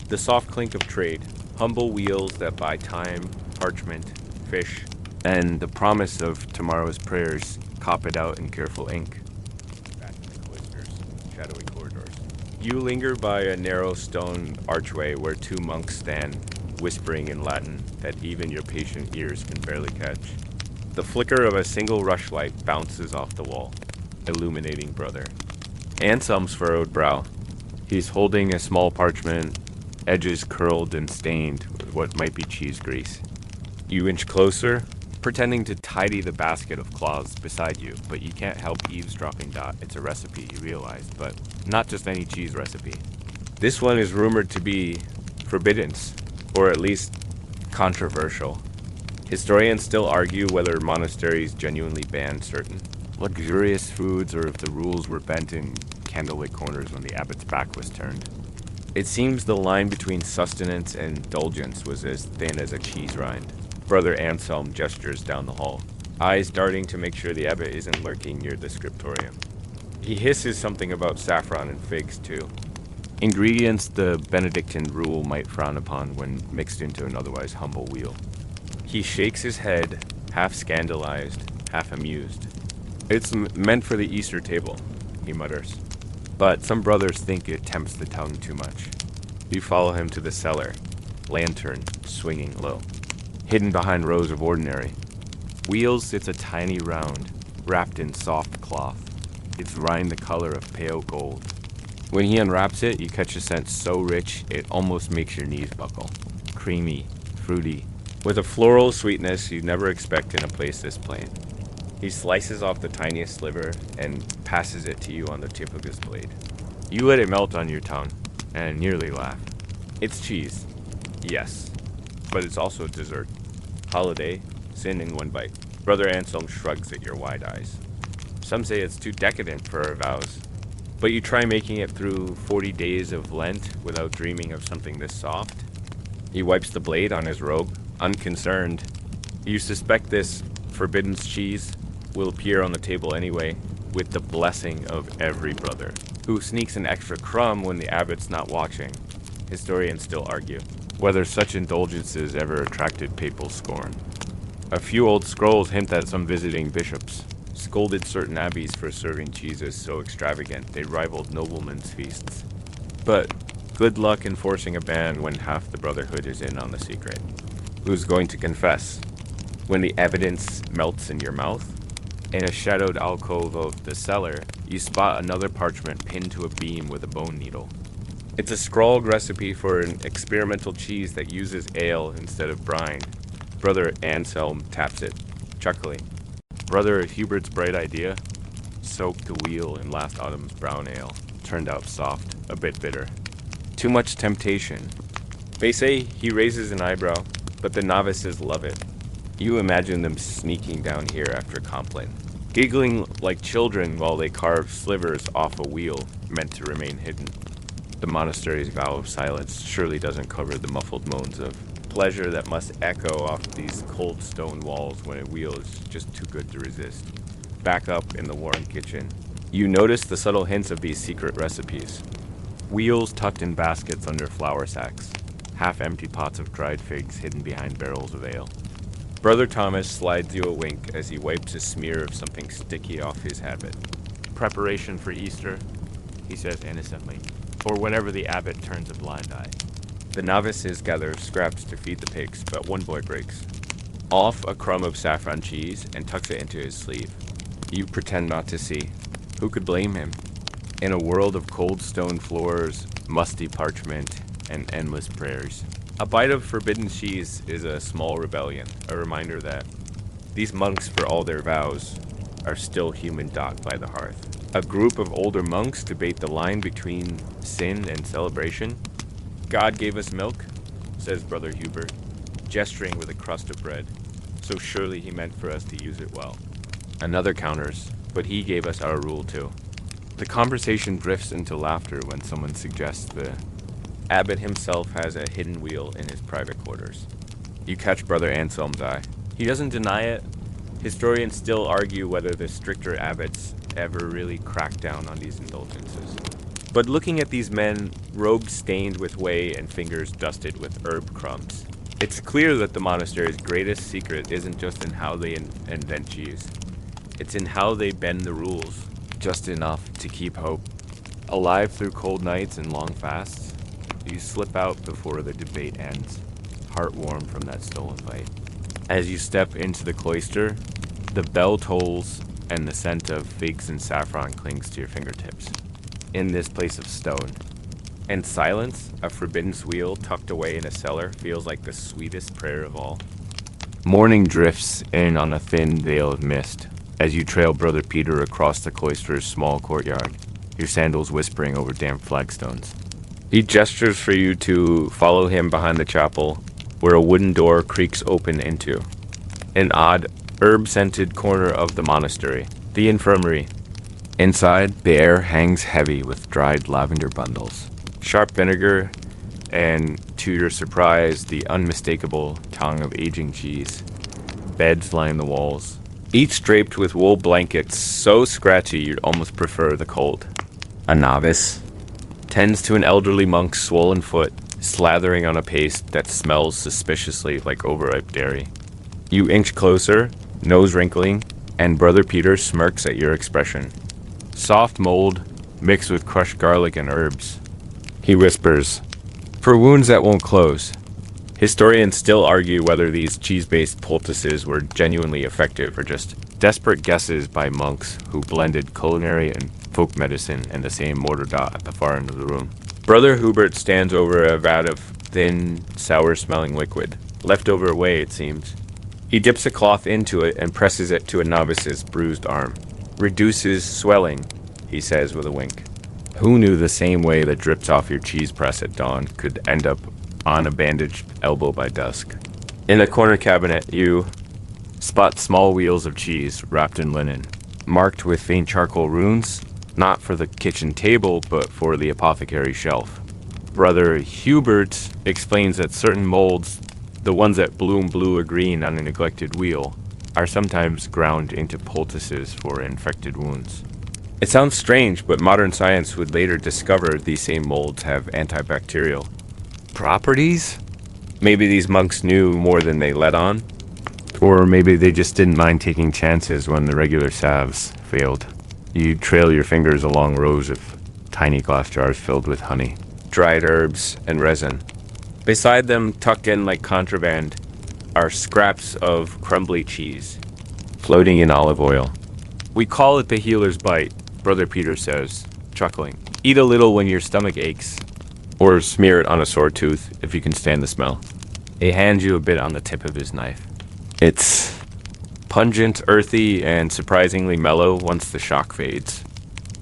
the soft clink of trade, humble wheels that buy time, parchment, fish, and the promise of tomorrow's prayers copied out in careful ink. Back in the cloisters, shadowy corridors. You linger by a narrow stone archway where 2 monks stand, whispering in Latin that even your patient ears can barely catch. The flicker of a single rushlight bounces off the wall, illuminating Brother Anselm's furrowed brow. He's holding a small parchment, edges curled and stained with what might be cheese grease. You inch closer, pretending to tidy the basket of cloths beside you, but you can't help eavesdropping. It's a recipe, you realize, but not just any cheese recipe. This one is rumored to be forbidden, or at least controversial. Historians still argue whether monasteries genuinely banned certain luxurious foods or if the rules were bent in candlelit corners when the abbot's back was turned. It seems the line between sustenance and indulgence was as thin as a cheese rind. Brother Anselm gestures down the hall, eyes darting to make sure the abbot isn't lurking near the scriptorium. He hisses something about saffron and figs too. Ingredients the Benedictine rule might frown upon when mixed into an otherwise humble wheel. He shakes his head, half scandalized, half amused. It's meant for the Easter table, he mutters. But some brothers think it tempts the tongue too much. You follow him to the cellar, lantern swinging low. Hidden behind rows of ordinary wheels sits a tiny round, wrapped in soft cloth, its rind the color of pale gold. When he unwraps it, you catch a scent so rich it almost makes your knees buckle. Creamy, fruity, with a floral sweetness you'd never expect in a place this plain. He slices off the tiniest sliver and passes it to you on the tip of his blade. You let it melt on your tongue and nearly laugh. It's cheese, yes, but it's also dessert. Holiday, sin in one bite. Brother Anselm shrugs at your wide eyes. Some say it's too decadent for our vows, but you try making it through 40 days of Lent without dreaming of something this soft. He wipes the blade on his robe, unconcerned. You suspect this forbidden cheese will appear on the table anyway, with the blessing of every brother, who sneaks an extra crumb when the abbot's not watching. Historians still argue whether such indulgences ever attracted papal scorn. A few old scrolls hint that some visiting bishops scolded certain abbeys for serving cheeses so extravagant they rivaled noblemen's feasts. But good luck enforcing a ban when half the brotherhood is in on the secret. Who's going to confess? When the evidence melts in your mouth? In a shadowed alcove of the cellar, you spot another parchment pinned to a beam with a bone needle. It's a scrawled recipe for an experimental cheese that uses ale instead of brine. Brother Anselm taps it, chuckling. Brother Hubert's bright idea, soaked the wheel in last autumn's brown ale, turned out soft, a bit bitter. Too much temptation. They say he raises an eyebrow, but the novices love it. You imagine them sneaking down here after Compline, giggling like children while they carve slivers off a wheel meant to remain hidden. The monastery's vow of silence surely doesn't cover the muffled moans of pleasure that must echo off these cold stone walls when a wheel is just too good to resist. Back up in the warm kitchen, you notice the subtle hints of these secret recipes. Wheels tucked in baskets under flour sacks, half-empty pots of dried figs hidden behind barrels of ale. Brother Thomas slides you a wink as he wipes a smear of something sticky off his habit. Preparation for Easter, he says innocently, or whenever the abbot turns a blind eye. The novices gather scraps to feed the pigs, but one boy breaks off a crumb of saffron cheese and tucks it into his sleeve. You pretend not to see. Who could blame him? In a world of cold stone floors, musty parchment, and endless prayers. A bite of forbidden cheese is a small rebellion, a reminder that these monks, for all their vows, are still human docked by the hearth. A group of older monks debate the line between sin and celebration. God gave us milk, says Brother Hubert, gesturing with a crust of bread, so surely he meant for us to use it well. Another counters, but he gave us our rule too. The conversation drifts into laughter when someone suggests the abbot himself has a hidden wheel in his private quarters. You catch Brother Anselm's eye. He doesn't deny it. Historians still argue whether the stricter abbots ever really cracked down on these indulgences. But looking at these men, robes stained with whey and fingers dusted with herb crumbs, it's clear that the monastery's greatest secret isn't just in how they invent cheese. It's in how they bend the rules, just enough to keep hope. Alive through cold nights and long fasts, you slip out before the debate ends, heart warm from that stolen bite. As you step into the cloister, The bell tolls, and the scent of figs and saffron clings to your fingertips. In this place of stone. And silence, a forbidden wheel tucked away in a cellar, feels like the sweetest prayer of all. Morning drifts in on a thin veil of mist as you trail Brother Peter across the cloister's small courtyard, your sandals whispering over damp flagstones. He gestures for you to follow him behind the chapel, where a wooden door creaks open into an odd, herb-scented corner of the monastery, the infirmary. Inside, the air hangs heavy with dried lavender bundles, sharp vinegar, and, to your surprise, the unmistakable tongue of aging cheese. Beds line the walls, each draped with wool blankets so scratchy you'd almost prefer the cold. A novice tends to an elderly monk's swollen foot, slathering on a paste that smells suspiciously like overripe dairy. You inch closer, nose wrinkling, and Brother Peter smirks at your expression. Soft mold mixed with crushed garlic and herbs. He whispers, "For wounds that won't close." Historians still argue whether these cheese-based poultices were genuinely effective or just desperate guesses by monks who blended culinary and folk medicine in the same mortar dot at the far end of the room. Brother Hubert stands over a vat of thin, sour-smelling liquid, leftover whey it seems. He dips a cloth into it and presses it to a novice's bruised arm. "Reduces swelling," he says with a wink. Who knew the same way that drips off your cheese press at dawn could end up on a bandaged elbow by dusk? In a corner cabinet, you spot small wheels of cheese wrapped in linen, marked with faint charcoal runes, not for the kitchen table, but for the apothecary shelf. Brother Hubert explains that certain molds, the ones that bloom blue or green on a neglected wheel, are sometimes ground into poultices for infected wounds. It sounds strange, but modern science would later discover these same molds have antibacterial properties? Maybe these monks knew more than they let on? Or maybe they just didn't mind taking chances when the regular salves failed. You trail your fingers along rows of tiny glass jars filled with honey, dried herbs, and resin. Beside them, tucked in like contraband, are scraps of crumbly cheese, floating in olive oil. "We call it the healer's bite," Brother Peter says, chuckling. "Eat a little when your stomach aches, or smear it on a sore tooth if you can stand the smell." He hands you a bit on the tip of his knife. It's pungent, earthy, and surprisingly mellow once the shock fades.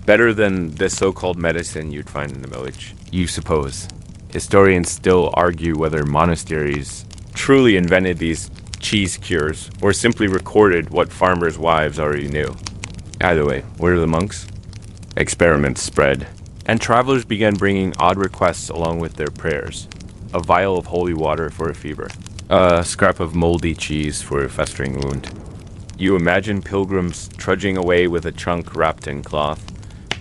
Better than the so-called medicine you'd find in the village, you suppose. Historians still argue whether monasteries truly invented these cheese cures or simply recorded what farmers' wives already knew. Either way, where are the monks? Experiments spread, and travelers began bringing odd requests along with their prayers. A vial of holy water for a fever, a scrap of moldy cheese for a festering wound. You imagine pilgrims trudging away with a chunk wrapped in cloth,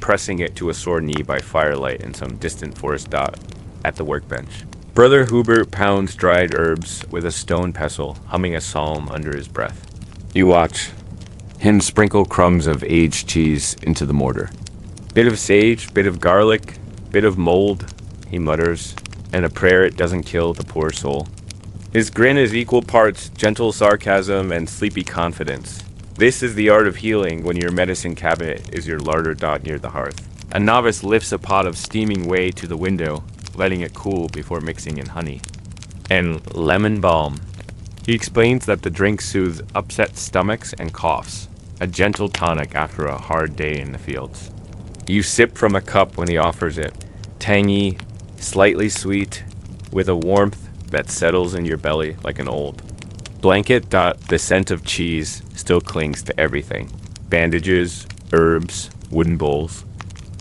pressing it to a sore knee by firelight in some distant forest dot at the workbench. Brother Hubert pounds dried herbs with a stone pestle, humming a psalm under his breath. You watch him sprinkle crumbs of aged cheese into the mortar. Bit of sage, bit of garlic, bit of mold, he mutters, and a prayer it doesn't kill the poor soul. His grin is equal parts gentle sarcasm and sleepy confidence. This is the art of healing when your medicine cabinet is your larder dot near the hearth. A novice lifts a pot of steaming whey to the window, letting it cool before mixing in honey. And lemon balm. He explains that the drink soothes upset stomachs and coughs, a gentle tonic after a hard day in the fields. You sip from a cup when he offers it, tangy, slightly sweet, with a warmth that settles in your belly like an old blanket. The scent of cheese still clings to everything. Bandages, herbs, wooden bowls.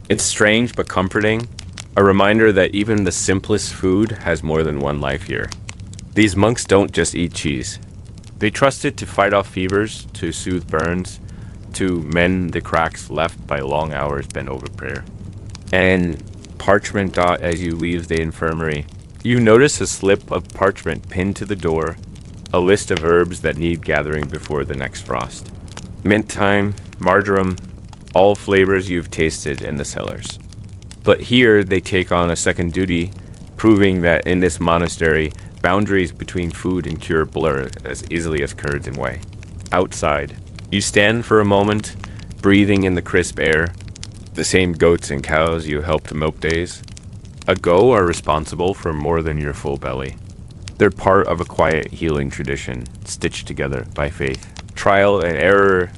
It's strange but comforting, a reminder that even the simplest food has more than one life here. These monks don't just eat cheese. They trust it to fight off fevers, to soothe burns, to mend the cracks left by long hours bent over prayer. And parchment dot as you leave the infirmary. You notice a slip of parchment pinned to the door, a list of herbs that need gathering before the next frost. Mint thyme, marjoram, all flavors you've tasted in the cellars. But here they take on a second duty, proving that in this monastery, boundaries between food and cure blur as easily as curds and whey. Outside, You stand for a moment, breathing in the crisp air. The same goats and cows you helped milk days ago are responsible for more than your full belly. They're part of a quiet healing tradition, stitched together by faith. Trial and error,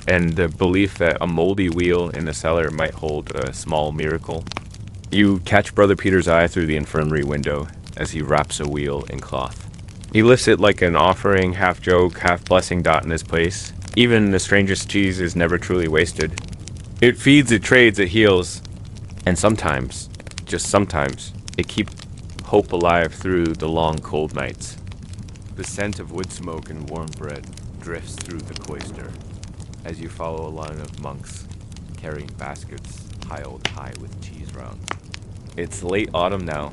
and the belief that a moldy wheel in the cellar might hold a small miracle. You catch Brother Peter's eye through the infirmary window as he wraps a wheel in cloth. He lifts it like an offering, half joke, half blessing dot in his place. Even the strangest cheese is never truly wasted. It feeds, it trades, it heals. And sometimes, just sometimes, it keeps hope alive through the long cold nights. The scent of wood smoke and warm bread drifts through the cloister as you follow a line of monks carrying baskets piled high with cheese rounds. It's late autumn now,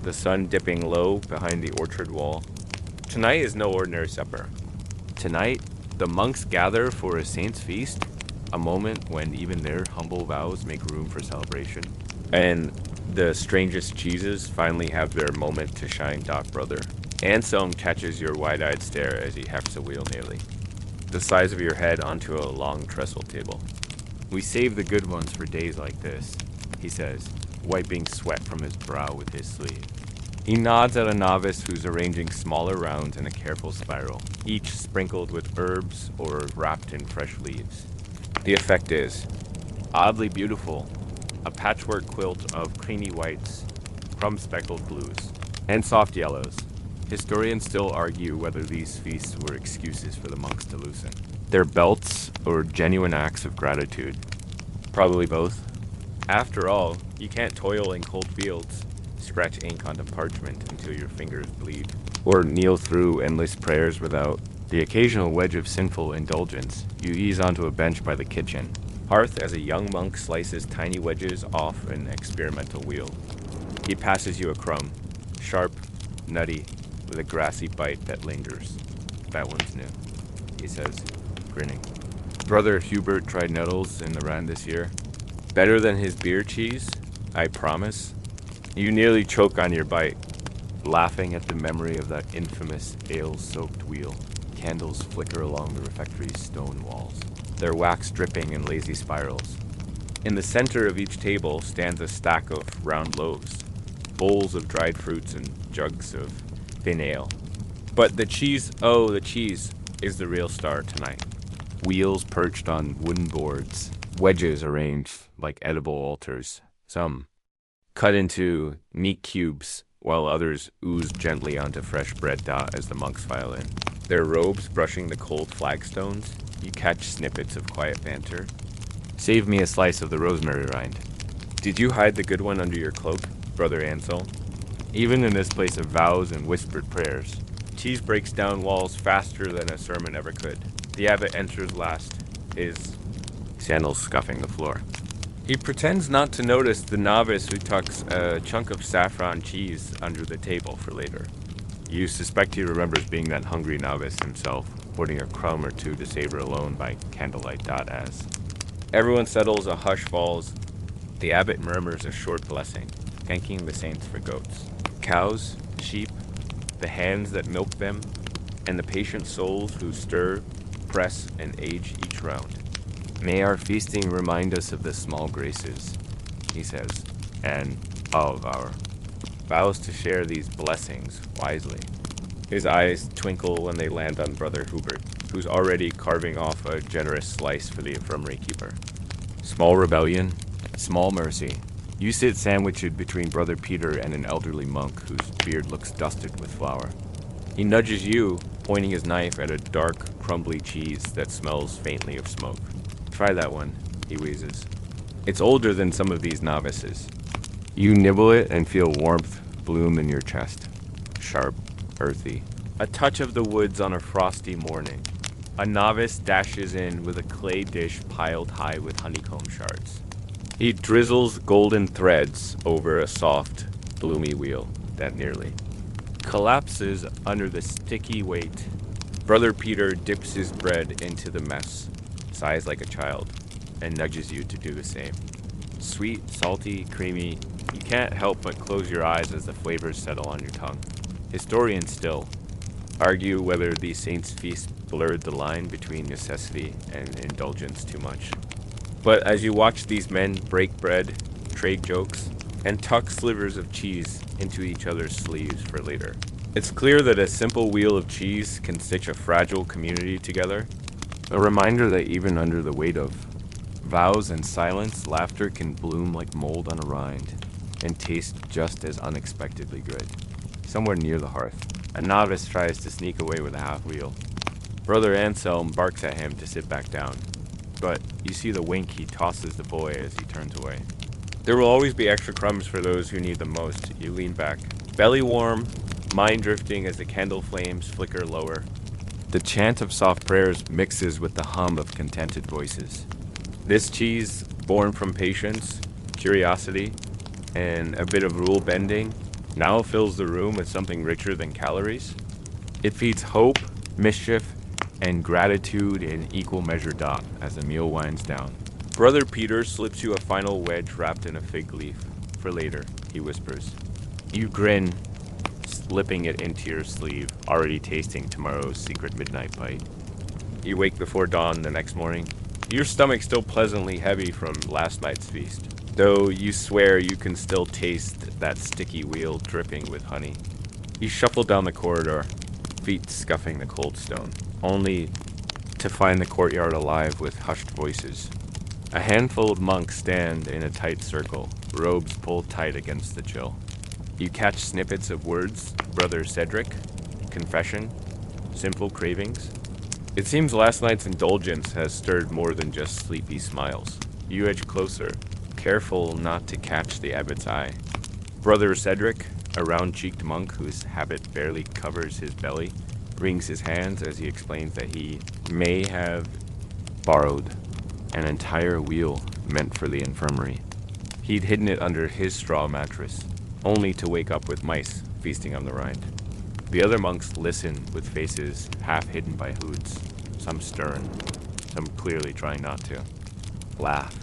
the sun dipping low behind the orchard wall. Tonight is no ordinary supper. Tonight, the monks gather for a saint's feast, a moment when even their humble vows make room for celebration. And the strangest cheeses finally have their moment to shine, Doc Brother. Anselm catches your wide-eyed stare as he hefts a wheel nearly, the size of your head onto a long trestle table. We save the good ones for days like this, he says, wiping sweat from his brow with his sleeve. He nods at a novice who's arranging smaller rounds in a careful spiral, each sprinkled with herbs or wrapped in fresh leaves. The effect is oddly beautiful, a patchwork quilt of creamy whites, crumb-speckled blues, and soft yellows. Historians still argue whether these feasts were excuses for the monks to loosen their belts or genuine acts of gratitude. Probably both. After all, you can't toil in cold fields, scratch ink onto parchment until your fingers bleed, or kneel through endless prayers without the occasional wedge of sinful indulgence. You ease onto a bench by the kitchen hearth as a young monk slices tiny wedges off an experimental wheel. He passes you a crumb, sharp, nutty, with a grassy bite that lingers. That one's new, he says, grinning. Brother Hubert tried nettles in the Rand this year. Better than his beer cheese, I promise. You nearly choke on your bite, laughing at the memory of that infamous ale-soaked wheel. Candles flicker along the refectory's stone walls, their wax dripping in lazy spirals. In the center of each table stands a stack of round loaves, bowls of dried fruits and jugs of thin ale. But the cheese, oh, the cheese, is the real star tonight. Wheels perched on wooden boards, wedges arranged like edible altars, some cut into meat cubes, while others ooze gently onto fresh bread dot as the monks file in. Their robes brushing the cold flagstones, you catch snippets of quiet banter. Save me a slice of the rosemary rind. Did you hide the good one under your cloak, Brother Ansel? Even in this place of vows and whispered prayers, cheese breaks down walls faster than a sermon ever could. The abbot enters last, his sandals scuffing the floor. He pretends not to notice the novice who tucks a chunk of saffron cheese under the table for later. You suspect he remembers being that hungry novice himself, hoarding a crumb or two to savor alone by candlelight. As everyone settles, a hush falls. The abbot murmurs a short blessing, thanking the saints for goats, cows, sheep, the hands that milk them, and the patient souls who stir, press, and age each round. May our feasting remind us of the small graces, he says, and of our vows to share these blessings wisely. His eyes twinkle when they land on Brother Hubert, who's already carving off a generous slice for the infirmary keeper. Small rebellion, small mercy. You sit sandwiched between Brother Peter and an elderly monk whose beard looks dusted with flour. He nudges you, pointing his knife at a dark, crumbly cheese that smells faintly of smoke. Try that one, he wheezes. It's older than some of these novices. You nibble it and feel warmth bloom in your chest. Sharp, earthy. A touch of the woods on a frosty morning. A novice dashes in with a clay dish piled high with honeycomb shards. He drizzles golden threads over a soft, bloomy wheel that nearly collapses under the sticky weight. Brother Peter dips his bread into the mess, sighs like a child, and nudges you to do the same. Sweet, salty, creamy, you can't help but close your eyes as the flavors settle on your tongue. Historian still, argue whether these saints' feasts blurred the line between necessity and indulgence too much. But as you watch these men break bread, trade jokes, and tuck slivers of cheese into each other's sleeves for later, it's clear that a simple wheel of cheese can stitch a fragile community together. A reminder that even under the weight of vows and silence, laughter can bloom like mold on a rind and taste just as unexpectedly good. Somewhere near the hearth, a novice tries to sneak away with a half wheel. Brother Anselm barks at him to sit back down, but you see the wink he tosses the boy as he turns away. There will always be extra crumbs for those who need them most. You lean back, belly warm, mind drifting as the candle flames flicker lower. The chant of soft prayers mixes with the hum of contented voices. This cheese, born from patience, curiosity, and a bit of rule bending, now fills the room with something richer than calories. It feeds hope, mischief, and gratitude in equal measure as the meal winds down. Brother Peter slips you a final wedge wrapped in a fig leaf. For later, he whispers. You grin, slipping it into your sleeve, already tasting tomorrow's secret midnight bite. You wake before dawn the next morning, your stomach still pleasantly heavy from last night's feast, though you swear you can still taste that sticky wheel dripping with honey. You shuffle down the corridor, feet scuffing the cold stone, only to find the courtyard alive with hushed voices. A handful of monks stand in a tight circle, robes pulled tight against the chill. You catch snippets of words, Brother Cedric, confession, simple cravings. It seems last night's indulgence has stirred more than just sleepy smiles. You edge closer, careful not to catch the abbot's eye. Brother Cedric, a round-cheeked monk whose habit barely covers his belly, wrings his hands as he explains that he may have borrowed an entire wheel meant for the infirmary. He'd hidden it under his straw mattress, only to wake up with mice feasting on the rind. The other monks listen with faces half hidden by hoods, some stern, some clearly trying not to. Laugh.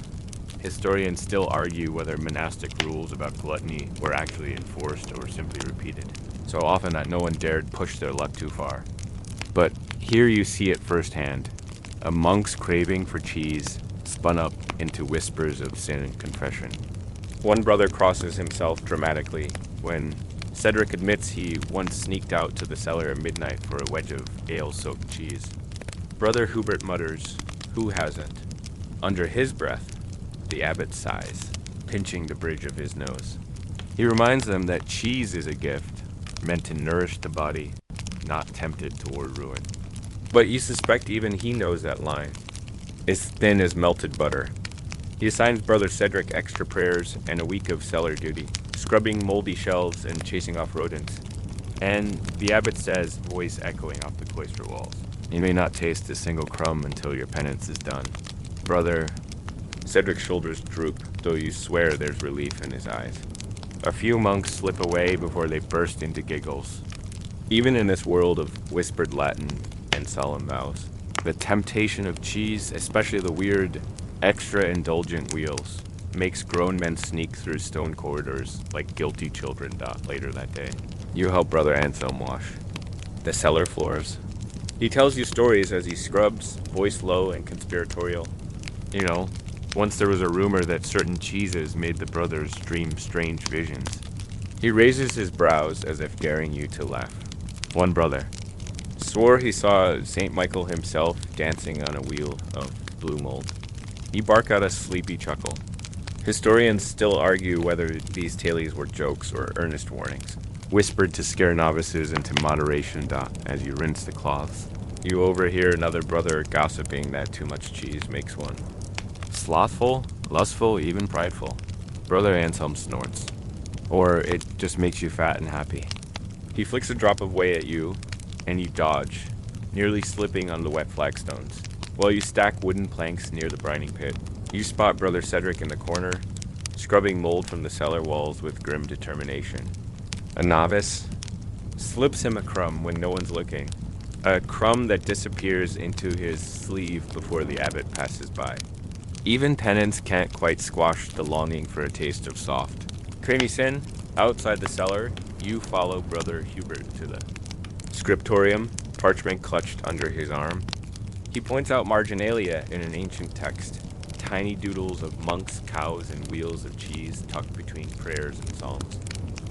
Historians still argue whether monastic rules about gluttony were actually enforced or simply repeated, so often that no one dared push their luck too far. But here you see it firsthand, a monk's craving for cheese spun up into whispers of sin and confession. One brother crosses himself dramatically when Cedric admits he once sneaked out to the cellar at midnight for a wedge of ale-soaked cheese. Brother Hubert mutters, "Who hasn't?" Under his breath, the abbot sighs, pinching the bridge of his nose. He reminds them that cheese is a gift, meant to nourish the body, not tempted toward ruin. But you suspect even he knows that line, as thin as melted butter. He assigns Brother Cedric extra prayers and a week of cellar duty, scrubbing moldy shelves and chasing off rodents. And the abbot says, voice echoing off the cloister walls, "You may not taste a single crumb until your penance is done." Brother Cedric's shoulders droop, though you swear there's relief in his eyes. A few monks slip away before they burst into giggles. Even in this world of whispered Latin and solemn vows, the temptation of cheese, especially the weird, extra indulgent wheels, makes grown men sneak through stone corridors like guilty children later that day. You help Brother Anselm wash the cellar floors. He tells you stories as he scrubs, voice low and conspiratorial. You know, once there was a rumor that certain cheeses made the brothers dream strange visions. He raises his brows as if daring you to laugh. One brother swore he saw St. Michael himself dancing on a wheel of blue mold. You bark out a sleepy chuckle. Historians still argue whether these tales were jokes or earnest warnings, whispered to scare novices into moderation as you rinse the cloths. You overhear another brother gossiping that too much cheese makes one slothful, lustful, even prideful. Brother Anselm snorts. Or it just makes you fat and happy. He flicks a drop of whey at you, and you dodge, nearly slipping on the wet flagstones. While you stack wooden planks near the brining pit, you spot Brother Cedric in the corner, scrubbing mold from the cellar walls with grim determination. A novice slips him a crumb when no one's looking, a crumb that disappears into his sleeve before the abbot passes by. Even penance can't quite squash the longing for a taste of soft, creamy sin. Outside the cellar, you follow Brother Hubert to the Scriptorium, parchment clutched under his arm. He points out marginalia in an ancient text, tiny doodles of monks, cows, and wheels of cheese tucked between prayers and psalms.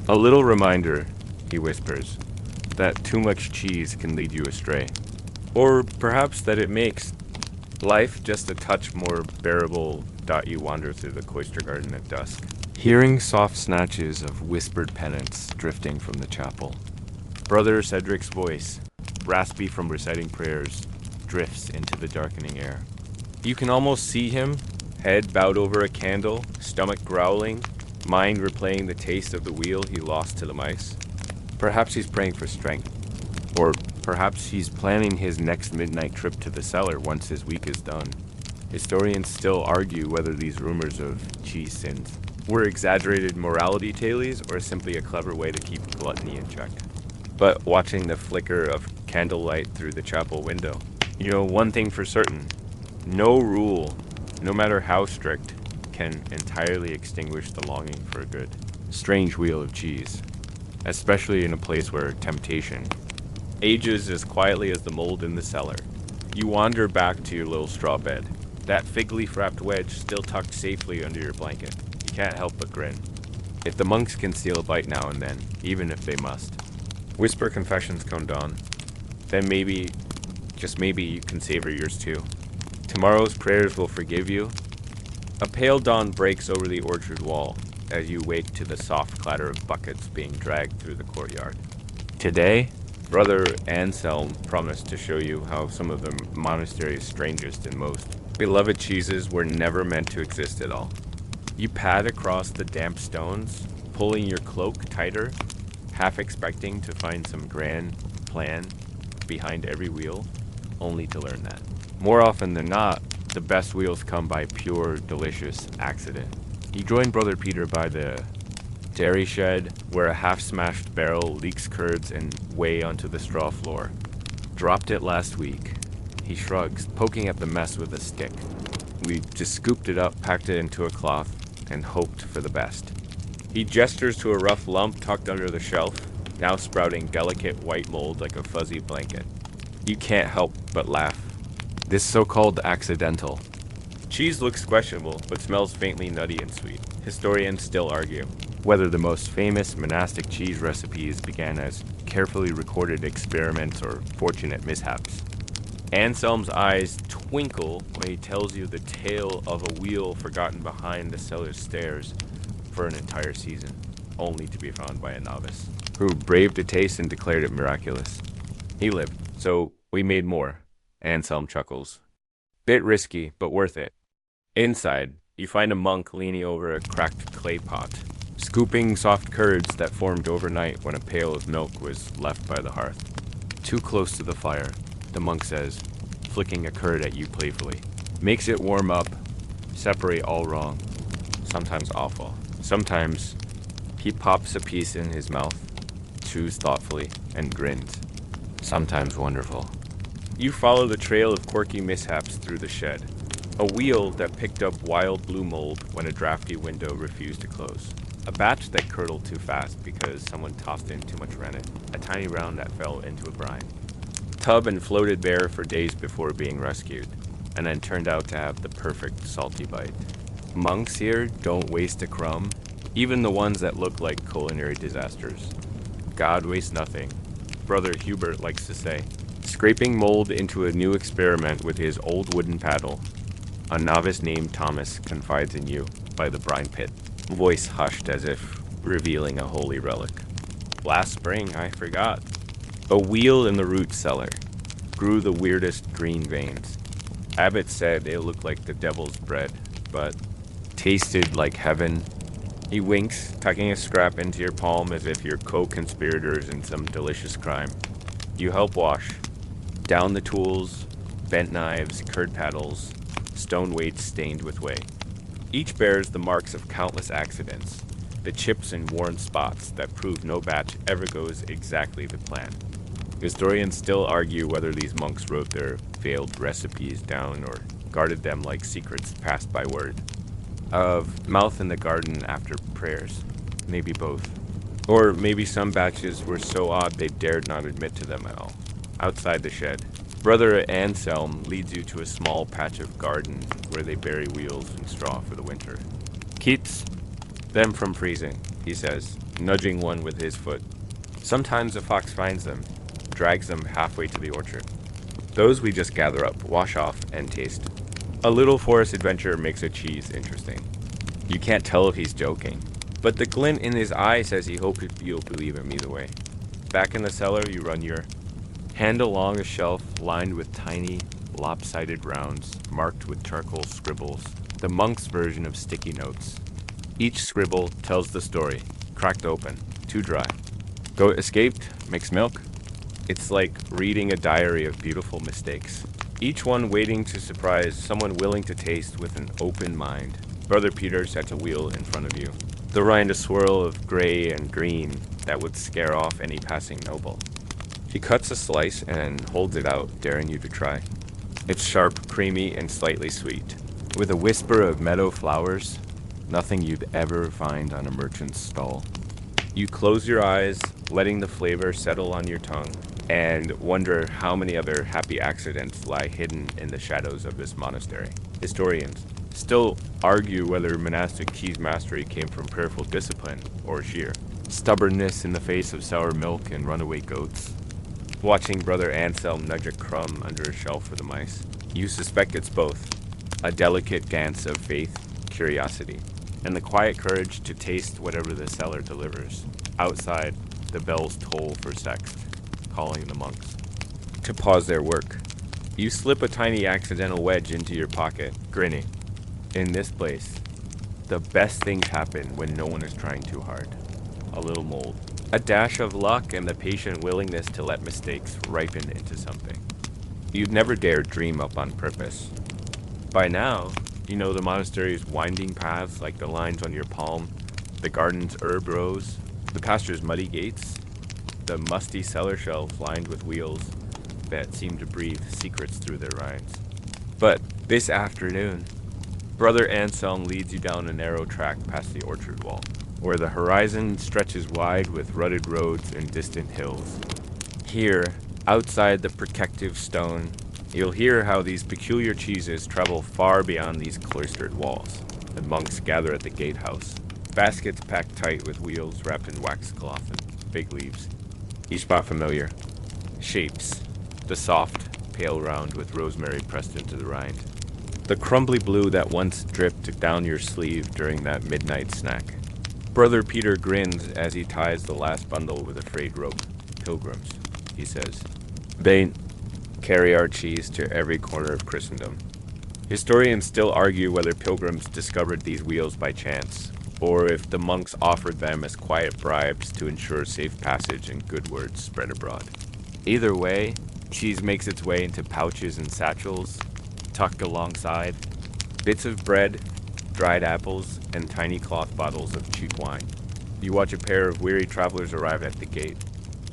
A little reminder, he whispers, that too much cheese can lead you astray. Or perhaps that it makes life just a touch more bearable. You wander through the cloister garden at dusk, hearing soft snatches of whispered penance drifting from the chapel. Brother Cedric's voice, raspy from reciting prayers, drifts into the darkening air. You can almost see him, head bowed over a candle, stomach growling, mind replaying the taste of the wheel he lost to the mice. Perhaps he's praying for strength. Or perhaps he's planning his next midnight trip to the cellar once his week is done. Historians still argue whether these rumors of cheese sins were exaggerated morality tales or simply a clever way to keep gluttony in check. But watching the flicker of candlelight through the chapel window, you know one thing for certain: no rule, no matter how strict, can entirely extinguish the longing for a good, strange wheel of cheese, especially in a place where temptation ages as quietly as the mold in the cellar. You wander back to your little straw bed, that fig leaf wrapped wedge still tucked safely under your blanket. You can't help but grin. If the monks can steal a bite now and then, even if they must, whisper confessions come dawn, then maybe, just maybe, you can savor yours too. Tomorrow's prayers will forgive you. A pale dawn breaks over the orchard wall as you wake to the soft clatter of buckets being dragged through the courtyard. Today, Brother Anselm promised to show you how some of the monastery's strangest and most beloved cheeses were never meant to exist at all. You pad across the damp stones, pulling your cloak tighter, half expecting to find some grand plan behind every wheel, only to learn that more often than not, the best wheels come by pure, delicious accident. You join Brother Peter by the dairy shed, where a half-smashed barrel leaks curds and whey onto the straw floor. Dropped it last week. He shrugs, poking at the mess with a stick. We just scooped it up, packed it into a cloth, and hoped for the best. He gestures to a rough lump tucked under the shelf, now sprouting delicate white mold like a fuzzy blanket. You can't help but laugh. This so-called accidental cheese looks questionable, but smells faintly nutty and sweet. Historians still argue whether the most famous monastic cheese recipes began as carefully recorded experiments or fortunate mishaps. Anselm's eyes twinkle when he tells you the tale of a wheel forgotten behind the cellar's stairs for an entire season, only to be found by a novice, who braved the taste and declared it miraculous. He lived, so we made more. Anselm chuckles. Bit risky, but worth it. Inside, you find a monk leaning over a cracked clay pot, scooping soft curds that formed overnight when a pail of milk was left by the hearth. Too close to the fire, the monk says, flicking a curd at you playfully. Makes it warm up, separate all wrong, sometimes awful. Sometimes he pops a piece in his mouth, chews thoughtfully, and grins. Sometimes wonderful. You follow the trail of quirky mishaps through the shed. A wheel that picked up wild blue mold when a drafty window refused to close. A batch that curdled too fast because someone tossed in too much rennet. A tiny round that fell into a brine. Tub and floated bare for days before being rescued, and then turned out to have the perfect salty bite. Monks here don't waste a crumb, even the ones that look like culinary disasters. God wastes nothing, Brother Hubert likes to say. Scraping mold into a new experiment with his old wooden paddle, a novice named Thomas confides in you by the brine pit, voice hushed as if revealing a holy relic. Last spring, I forgot. A wheel in the root cellar grew the weirdest green veins. Abbot said it looked like the devil's bread, but tasted like heaven. He winks, tucking a scrap into your palm as if you're co-conspirators in some delicious crime. You help wash. Down the tools, bent knives, curd paddles, stone weights stained with whey. Each bears the marks of countless accidents, the chips and worn spots that prove no batch ever goes exactly to plan. Historians still argue whether these monks wrote their failed recipes down or guarded them like secrets passed by word. Of mouth in the garden after prayers, maybe both. Or maybe some batches were so odd they dared not admit to them at all. Outside the shed, Brother Anselm leads you to a small patch of garden where they bury wheels in straw for the winter. Keeps them from freezing, he says, nudging one with his foot. Sometimes a fox finds them, drags them halfway to the orchard. Those we just gather up, wash off, and taste. A little forest adventure makes a cheese interesting. You can't tell if he's joking, but the glint in his eye says he hopes you'll believe him either way. Back in the cellar, you run your hand along a shelf lined with tiny, lopsided rounds, marked with charcoal scribbles, the monk's version of sticky notes. Each scribble tells the story, cracked open, too dry. Goat escaped, makes milk. It's like reading a diary of beautiful mistakes. Each one waiting to surprise someone willing to taste with an open mind. Brother Peter sets a wheel in front of you. The rind a swirl of gray and green that would scare off any passing noble. He cuts a slice and holds it out, daring you to try. It's sharp, creamy, and slightly sweet, with a whisper of meadow flowers, nothing you'd ever find on a merchant's stall. You close your eyes, letting the flavor settle on your tongue, and wonder how many other happy accidents lie hidden in the shadows of this monastery. Historians still argue whether monastic cheese mastery came from prayerful discipline or sheer stubbornness in the face of sour milk and runaway goats. Watching Brother Anselm nudge a crumb under a shelf for the mice, you suspect it's both. A delicate dance of faith, curiosity, and the quiet courage to taste whatever the cellar delivers. Outside, the bells toll for sext, calling the monks to pause their work. You slip a tiny accidental wedge into your pocket, grinning. In this place, the best things happen when no one is trying too hard. A little mold, a dash of luck, and the patient willingness to let mistakes ripen into something you'd never dared dream up on purpose. By now, you know the monastery's winding paths like the lines on your palm, the garden's herb rows, the pasture's muddy gates, the musty cellar shelves lined with wheels that seem to breathe secrets through their rinds. But this afternoon, Brother Anselm leads you down a narrow track past the orchard wall, where the horizon stretches wide with rutted roads and distant hills. Here, outside the protective stone, you'll hear how these peculiar cheeses travel far beyond these cloistered walls. The monks gather at the gatehouse, baskets packed tight with wheels wrapped in waxed cloth and fig leaves. Each spot familiar. Shapes. The soft, pale round with rosemary pressed into the rind. The crumbly blue that once dripped down your sleeve during that midnight snack. Brother Peter grins as he ties the last bundle with a frayed rope. Pilgrims, he says. They carry our cheese to every corner of Christendom. Historians still argue whether pilgrims discovered these wheels by chance, or if the monks offered them as quiet bribes to ensure safe passage and good words spread abroad. Either way, cheese makes its way into pouches and satchels, tucked alongside bits of bread, dried apples, and tiny cloth bottles of cheap wine. You watch a pair of weary travelers arrive at the gate.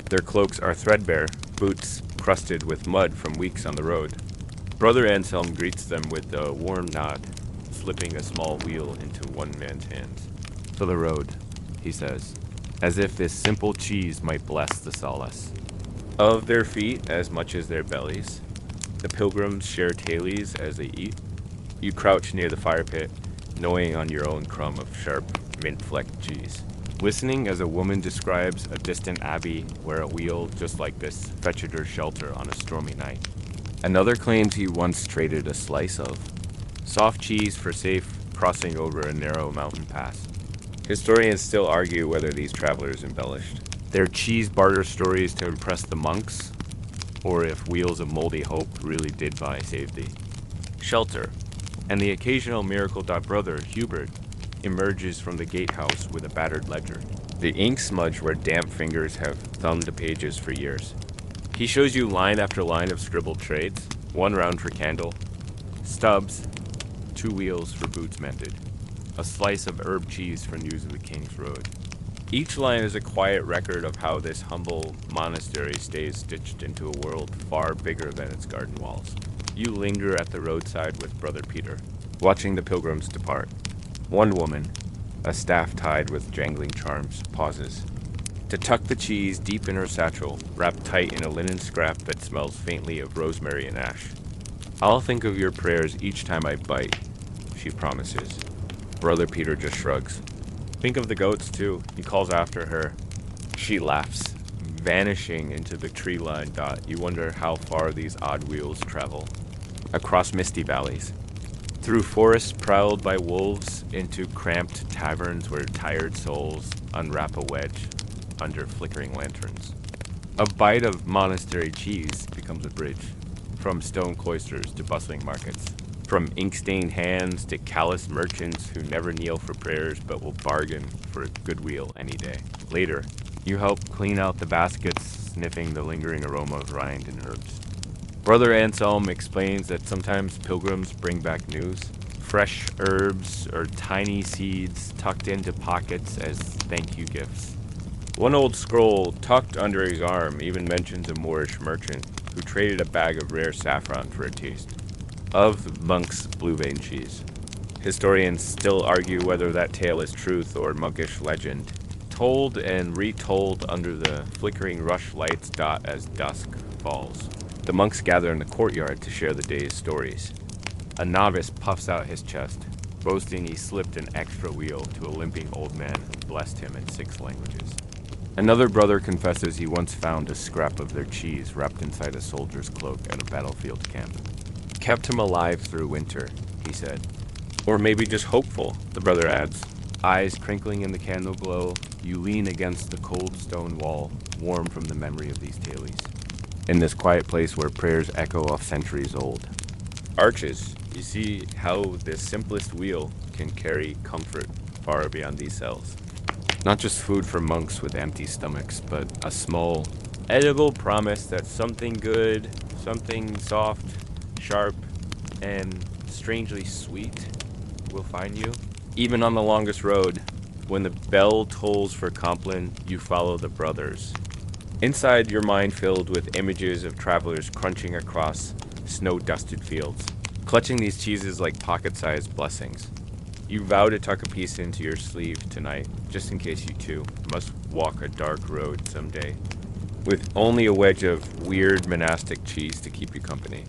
Their cloaks are threadbare, boots crusted with mud from weeks on the road. Brother Anselm greets them with a warm nod, slipping a small wheel into one man's hands. For the road, he says, as if this simple cheese might bless the solace of their feet as much as their bellies. The pilgrims share tailies as they eat. You crouch near the fire pit, gnawing on your own crumb of sharp, mint-flecked cheese, listening as a woman describes a distant abbey where a wheel just like this fetched her shelter on a stormy night. Another claims he once traded a slice of soft cheese for safe crossing over a narrow mountain pass. Historians still argue whether these travelers embellished their cheese barter stories to impress the monks, or if wheels of moldy hope really did buy safety, shelter, and the occasional miracle. Brother Hubert emerges from the gatehouse with a battered ledger, the ink smudge where damp fingers have thumbed the pages for years. He shows you line after line of scribbled trades, one round for candle, stubs, 2 wheels for boots mended, a slice of herb cheese for news of the King's Road. Each line is a quiet record of how this humble monastery stays stitched into a world far bigger than its garden walls. You linger at the roadside with Brother Peter, watching the pilgrims depart. One woman, a staff tied with jangling charms, pauses. to tuck the cheese deep in her satchel, wrapped tight in a linen scrap that smells faintly of rosemary and ash. "I'll think of your prayers each time I bite," she promises. Brother Peter just shrugs. "Think of the goats, too," he calls after her. She laughs, vanishing into the tree-lined dot. You wonder how far these odd wheels travel. Across misty valleys, through forests prowled by wolves, into cramped taverns where tired souls unwrap a wedge under flickering lanterns. A bite of monastery cheese becomes a bridge, from stone cloisters to bustling markets, from ink-stained hands to callous merchants who never kneel for prayers but will bargain for a good wheel any day. Later, you help clean out the baskets, sniffing the lingering aroma of rind and herbs. Brother Anselm explains that sometimes pilgrims bring back news, fresh herbs or tiny seeds tucked into pockets as thank you gifts. One old scroll tucked under his arm even mentions a Moorish merchant who traded a bag of rare saffron for a taste of Monk's blue vein cheese. Historians still argue whether that tale is truth or monkish legend, told and retold under the flickering rush lights dot as dusk falls. The monks gather in the courtyard to share the day's stories. A novice puffs out his chest, boasting he slipped an extra wheel to a limping old man who blessed him in 6 languages. Another brother confesses he once found a scrap of their cheese wrapped inside a soldier's cloak at a battlefield camp. "Kept him alive through winter," he said. "Or maybe just hopeful," the brother adds. Eyes crinkling in the candle glow, you lean against the cold stone wall, warm from the memory of these tales. In this quiet place where prayers echo off centuries old. Arches, you see how the simplest wheel can carry comfort far beyond these cells. Not just food for monks with empty stomachs, but a small, edible promise that something good, something soft, sharp, and strangely sweet will find you. Even on the longest road, when the bell tolls for Compline, you follow the brothers. Inside, your mind filled with images of travelers crunching across snow-dusted fields, clutching these cheeses like pocket-sized blessings. You vow to tuck a piece into your sleeve tonight, just in case you too must walk a dark road someday, with only a wedge of weird monastic cheese to keep you company.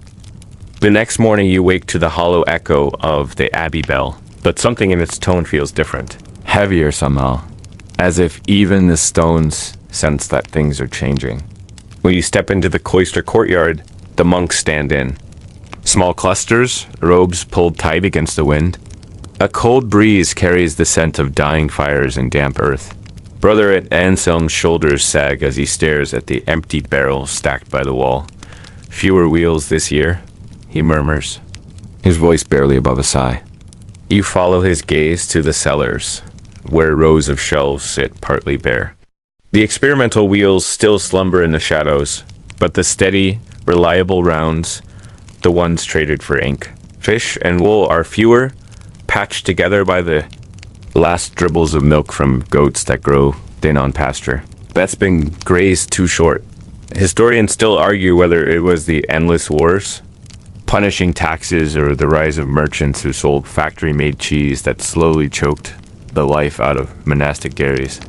The next morning you wake to the hollow echo of the abbey bell, but something in its tone feels different, heavier somehow, as if even the stones sense that things are changing. When you step into the cloister courtyard, the monks stand in. Small clusters, robes pulled tight against the wind. A cold breeze carries the scent of dying fires and damp earth. Brother Anselm's shoulders sag as he stares at the empty barrel stacked by the wall. "Fewer wheels this year," he murmurs, his voice barely above a sigh. You follow his gaze to the cellars, where rows of shelves sit partly bare. The experimental wheels still slumber in the shadows, but the steady, reliable rounds, the ones traded for ink, fish, and wool are fewer, patched together by the last dribbles of milk from goats that grow thin on pasture. That's been grazed too short. Historians still argue whether it was the endless wars, punishing taxes, or the rise of merchants who sold factory-made cheese that slowly choked the life out of monastic dairies.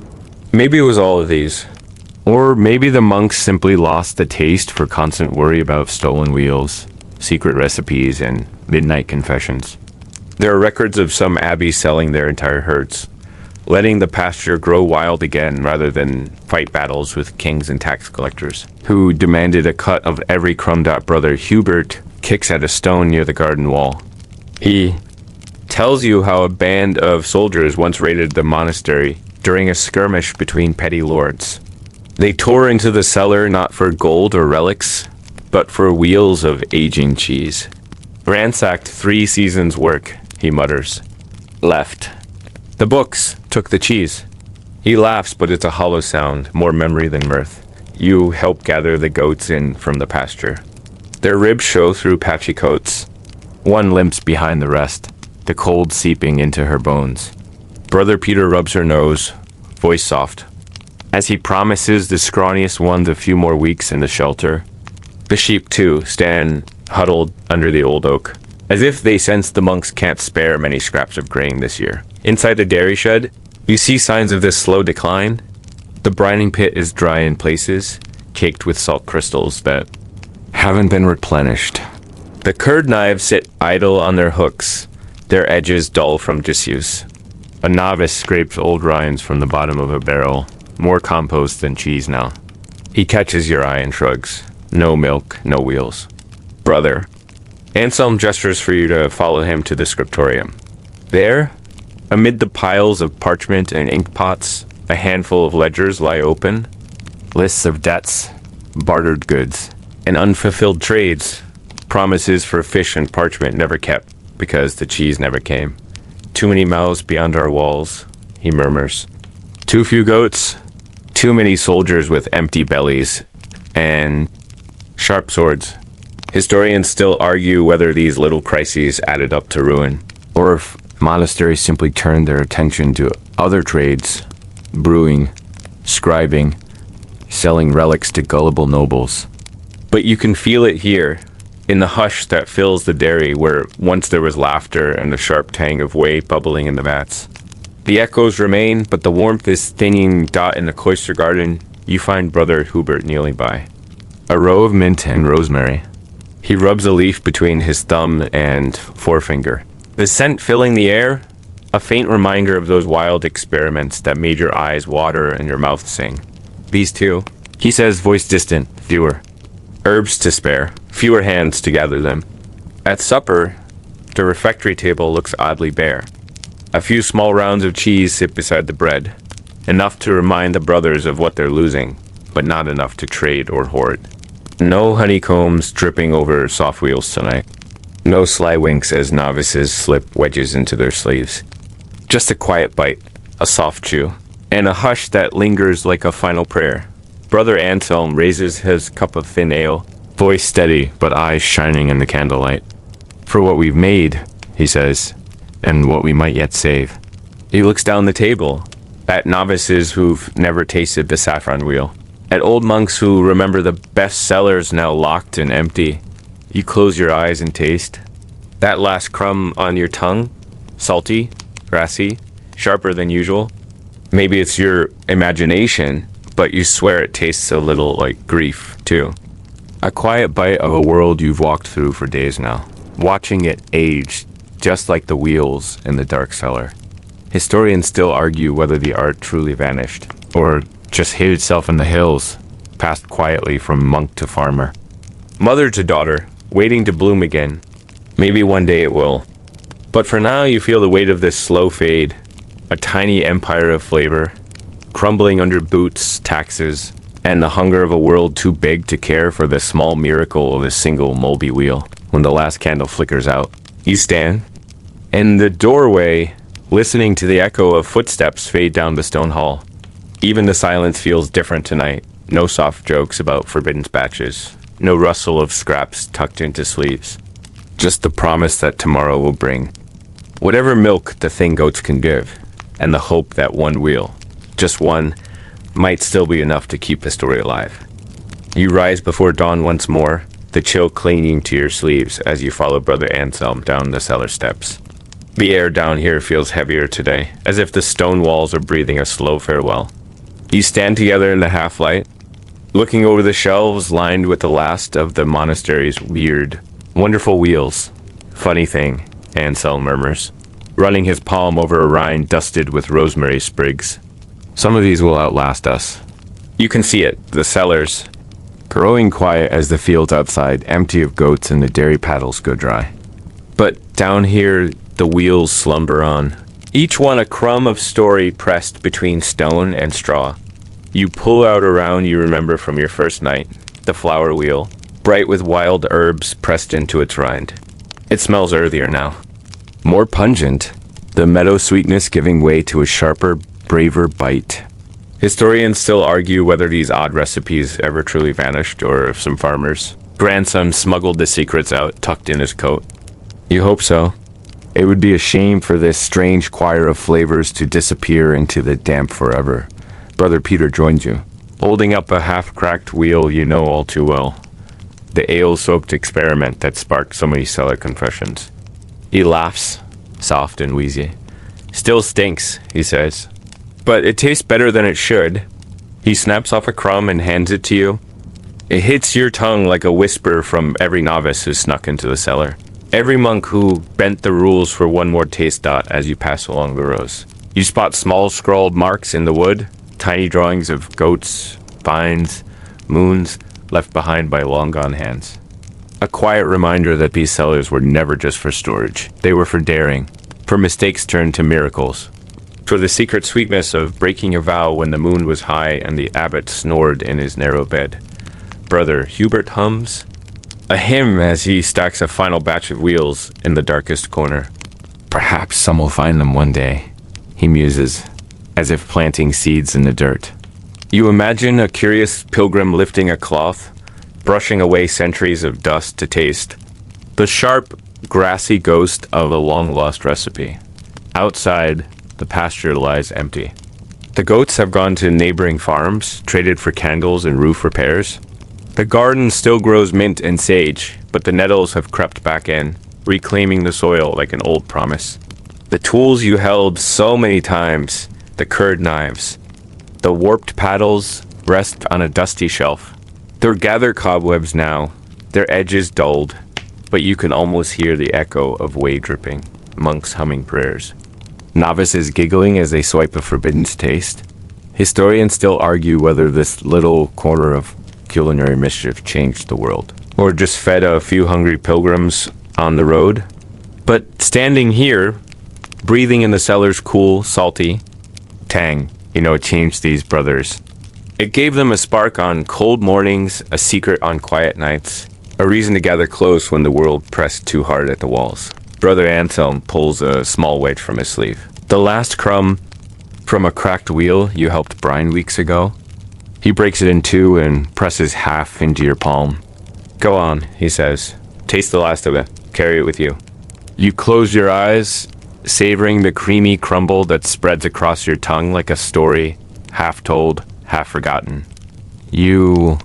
Maybe it was all of these. Or maybe the monks simply lost the taste for constant worry about stolen wheels, secret recipes, and midnight confessions. There are records of some abbeys selling their entire herds, letting the pasture grow wild again rather than fight battles with kings and tax collectors, who demanded a cut of every crumb. Brother Hubert kicks at a stone near the garden wall. He tells you how a band of soldiers once raided the monastery during a skirmish between petty lords. They tore into the cellar not for gold or relics, but for wheels of aging cheese. Ransacked 3 seasons' work, he mutters. Left. The books took the cheese. He laughs, but it's a hollow sound, more memory than mirth. You help gather the goats in from the pasture. Their ribs show through patchy coats. One limps behind the rest, the cold seeping into her bones. Brother Peter rubs her nose, voice soft, as he promises the scrawniest ones a few more weeks in the shelter. The sheep, too, stand huddled under the old oak, as if they sense the monks can't spare many scraps of grain this year. Inside the dairy shed, you see signs of this slow decline. The brining pit is dry in places, caked with salt crystals that haven't been replenished. The curd knives sit idle on their hooks, their edges dull from disuse. A novice scrapes old rinds from the bottom of a barrel, more compost than cheese now. He catches your eye and shrugs. No milk, no wheels. Brother. Anselm gestures for you to follow him to the scriptorium. There, amid the piles of parchment and ink pots, a handful of ledgers lie open. Lists of debts, bartered goods, and unfulfilled trades. Promises for fish and parchment never kept, because the cheese never came. Too many mouths beyond our walls, he murmurs. Too few goats, too many soldiers with empty bellies, and sharp swords. Historians still argue whether these little crises added up to ruin, or if monasteries simply turned their attention to other trades, brewing, scribing, selling relics to gullible nobles. But you can feel it here, in the hush that fills the dairy where once there was laughter and the sharp tang of whey bubbling in the vats. The echoes remain, but the warmth is thinning. In the cloister garden, you find Brother Hubert kneeling by. A row of mint and rosemary. He rubs a leaf between his thumb and forefinger. The scent filling the air, a faint reminder of those wild experiments that made your eyes water and your mouth sing. These two, he says, voice distant, fewer. Herbs to spare, fewer hands to gather them. At supper, the refectory table looks oddly bare. A few small rounds of cheese sit beside the bread, enough to remind the brothers of what they're losing, but not enough to trade or hoard. No honeycombs dripping over soft wheels tonight. No sly winks as novices slip wedges into their sleeves. Just a quiet bite, a soft chew, and a hush that lingers like a final prayer. Brother Anselm raises his cup of thin ale, voice steady but eyes shining in the candlelight. For what we've made, he says, and what we might yet save. He looks down the table, at novices who've never tasted the saffron wheel, at old monks who remember the best cellars now locked and empty. You close your eyes and taste. That last crumb on your tongue, salty, grassy, sharper than usual. Maybe it's your imagination, but you swear it tastes a little like grief, too. A quiet bite of a world you've walked through for days now, watching it age, just like the wheels in the dark cellar. Historians still argue whether the art truly vanished, or just hid itself in the hills, passed quietly from monk to farmer. Mother to daughter, waiting to bloom again. Maybe one day it will. But for now you feel the weight of this slow fade, a tiny empire of flavor, crumbling under boots, taxes, and the hunger of a world too big to care for the small miracle of a single moldy wheel. When the last candle flickers out, you stand in the doorway, listening to the echo of footsteps fade down the stone hall. Even the silence feels different tonight. No soft jokes about forbidden batches. No rustle of scraps tucked into sleeves. Just the promise that tomorrow will bring whatever milk the thin goats can give, and the hope that one wheel, just one, might still be enough to keep the story alive. You rise before dawn once more, the chill clinging to your sleeves as you follow Brother Anselm down the cellar steps. The air down here feels heavier today, as if the stone walls are breathing a slow farewell. You stand together in the half-light, looking over the shelves lined with the last of the monastery's weird, wonderful wheels. Funny thing, Anselm murmurs, running his palm over a rind dusted with rosemary sprigs. Some of these will outlast us. You can see it, the cellars, growing quiet as the fields outside empty of goats and the dairy paddles go dry. But down here, the wheels slumber on, each one a crumb of story pressed between stone and straw. You pull out a round you remember from your first night, the flower wheel, bright with wild herbs pressed into its rind. It smells earthier now, more pungent, the meadow sweetness giving way to a sharper, braver bite. Historians still argue whether these odd recipes ever truly vanished, or if some farmer's grandson smuggled the secrets out tucked in his coat. You hope so. It would be a shame for this strange choir of flavors to disappear into the damp forever. Brother Peter joins you, holding up a half-cracked wheel you know all too well. The ale-soaked experiment that sparked so many cellar confessions. He laughs, soft and wheezy. Still stinks, he says. But it tastes better than it should. He snaps off a crumb and hands it to you. It hits your tongue like a whisper from every novice who snuck into the cellar. Every monk who bent the rules for one more taste dot as you pass along the rows. You spot small scrawled marks in the wood, tiny drawings of goats, vines, moons, left behind by long-gone hands. A quiet reminder that these cellars were never just for storage. They were for daring, for mistakes turned to miracles, for the secret sweetness of breaking a vow when the moon was high and the abbot snored in his narrow bed. Brother Hubert hums a hymn as he stacks a final batch of wheels in the darkest corner. Perhaps some will find them one day, he muses, as if planting seeds in the dirt. You imagine a curious pilgrim lifting a cloth, brushing away centuries of dust to taste the sharp, grassy ghost of a long-lost recipe. Outside, the pasture lies empty. The goats have gone to neighboring farms, traded for candles and roof repairs. The garden still grows mint and sage, but the nettles have crept back in, reclaiming the soil like an old promise. The tools you held so many times, the curd knives, the warped paddles, rest on a dusty shelf. They're gathered cobwebs now, their edges dulled, but you can almost hear the echo of whey dripping, monks humming prayers, novices giggling as they swipe a forbidden taste. Historians still argue whether this little corner of culinary mischief changed the world, or just fed a few hungry pilgrims on the road. But standing here, breathing in the cellar's cool, salty tang, it changed these brothers. It gave them a spark on cold mornings, a secret on quiet nights, a reason to gather close when the world pressed too hard at the walls. Brother Anselm pulls a small wedge from his sleeve. The last crumb from a cracked wheel you helped brine weeks ago. He breaks it in two and presses half into your palm. Go on, he says. Taste the last of it. Carry it with you. You close your eyes, savoring the creamy crumble that spreads across your tongue like a story, half told, half forgotten. You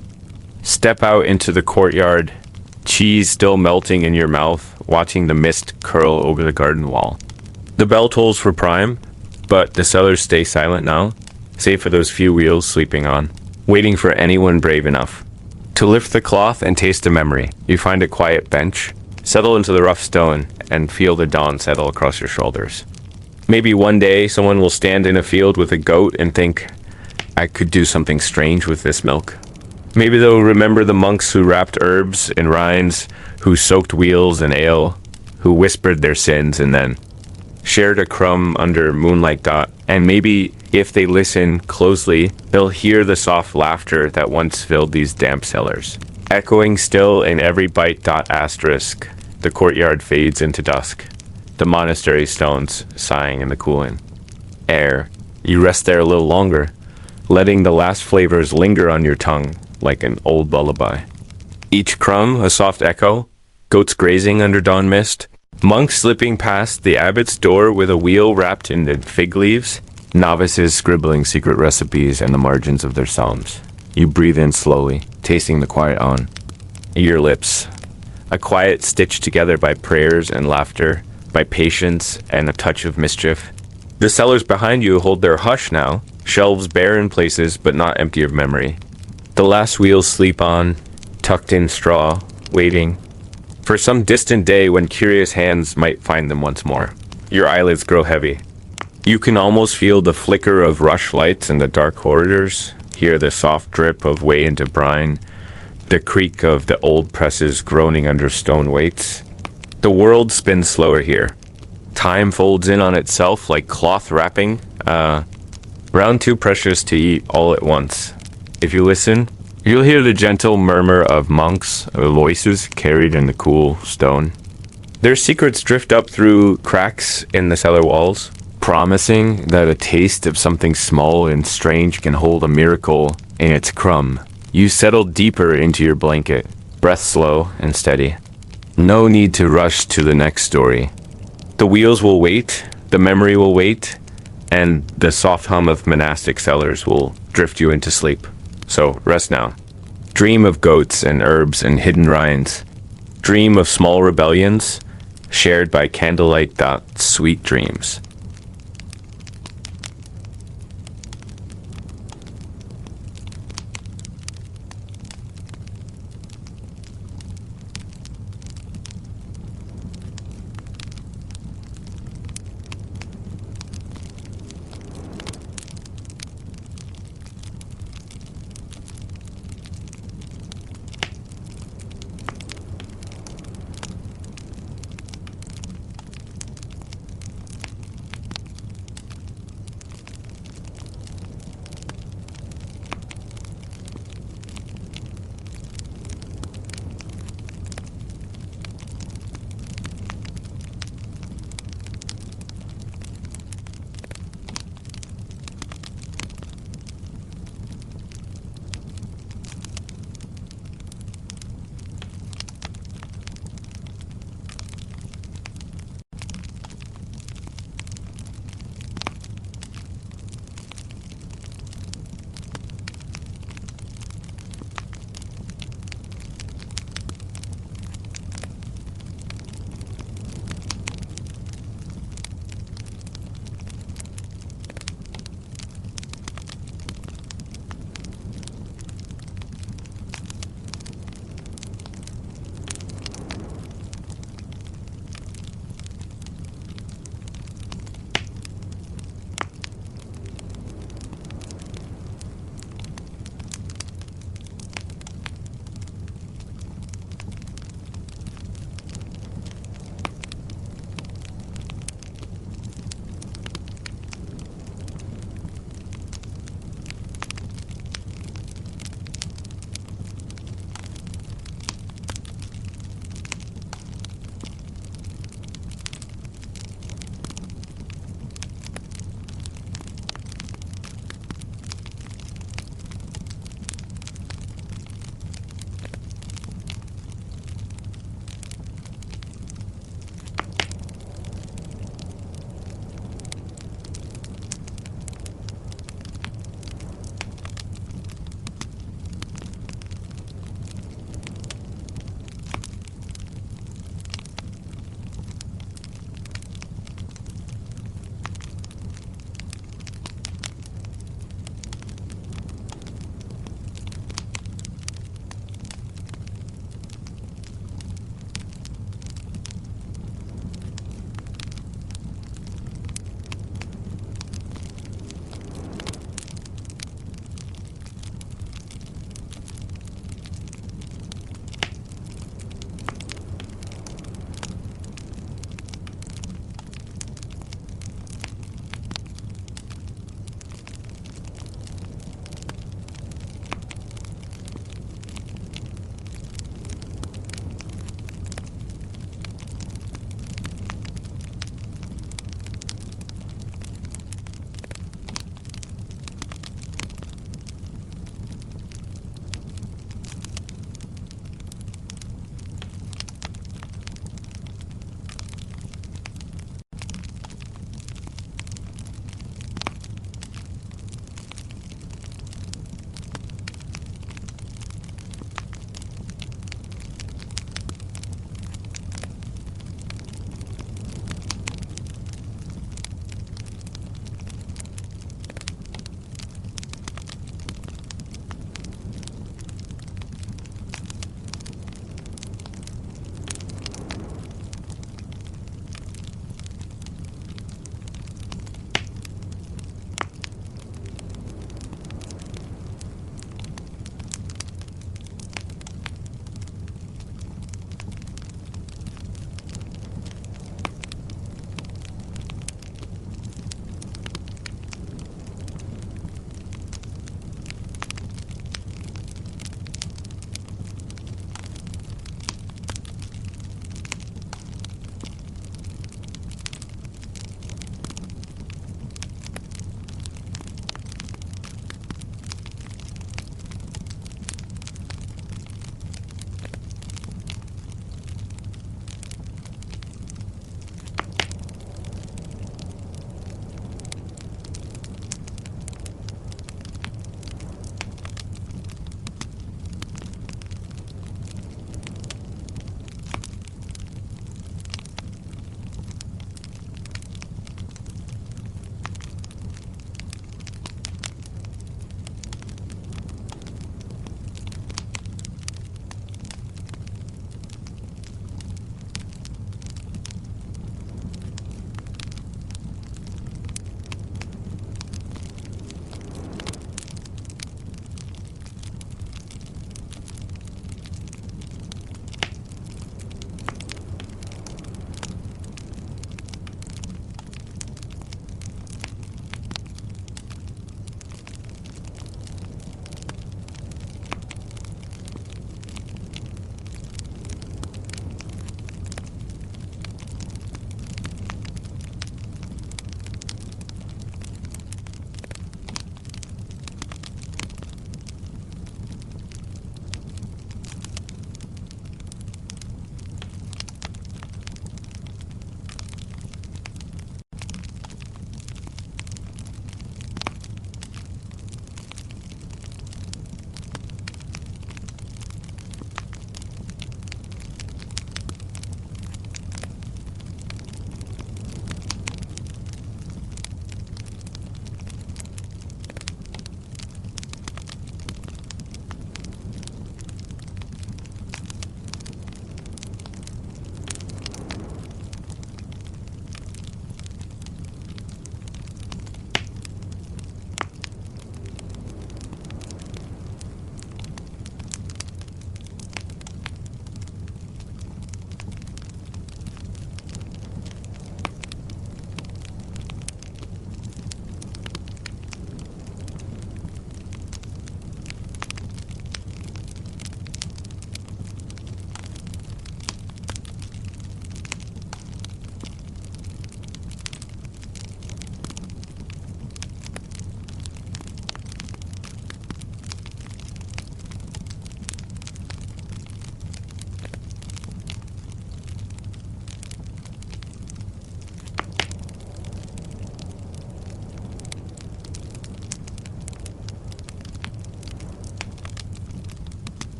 step out into the courtyard, cheese still melting in your mouth, watching the mist curl over the garden wall. The bell tolls for prime, but the cellars stay silent now, save for those few wheels sleeping on, waiting for anyone brave enough to lift the cloth and taste a memory. You find a quiet bench, settle into the rough stone, and feel the dawn settle across your shoulders. Maybe one day someone will stand in a field with a goat and think, I could do something strange with this milk. Maybe they'll remember the monks who wrapped herbs in rinds, who soaked wheels in ale, who whispered their sins and then shared a crumb under moonlight dot. And maybe if they listen closely, they'll hear the soft laughter that once filled these damp cellars. Echoing still in every bite dot asterisk, the courtyard fades into dusk. The monastery stones sighing in the cooling air. You rest there a little longer, letting the last flavors linger on your tongue like an old lullaby. Each crumb a soft echo, goats grazing under dawn mist, monks slipping past the abbot's door with a wheel wrapped in the fig leaves, novices scribbling secret recipes in the margins of their psalms. You breathe in slowly, tasting the quiet on your lips. A quiet stitched together by prayers and laughter, by patience and a touch of mischief. The cellars behind you hold their hush now, shelves bare in places but not empty of memory. The last wheels sleep on, tucked in straw, waiting for some distant day when curious hands might find them once more. Your eyelids grow heavy. You can almost feel the flicker of rush lights in the dark corridors, hear the soft drip of whey into brine, the creak of the old presses groaning under stone weights. The world spins slower here. Time folds in on itself like cloth wrapping, round too precious to eat all at once. If you listen, you'll hear the gentle murmur of monks' voices carried in the cool stone. Their secrets drift up through cracks in the cellar walls, promising that a taste of something small and strange can hold a miracle in its crumb. You settle deeper into your blanket, breath slow and steady. No need to rush to the next story. The wheels will wait, the memory will wait, and the soft hum of monastic cellars will drift you into sleep. So rest now. Dream of goats and herbs and hidden rinds. Dream of small rebellions shared by candlelight. Sweet dreams.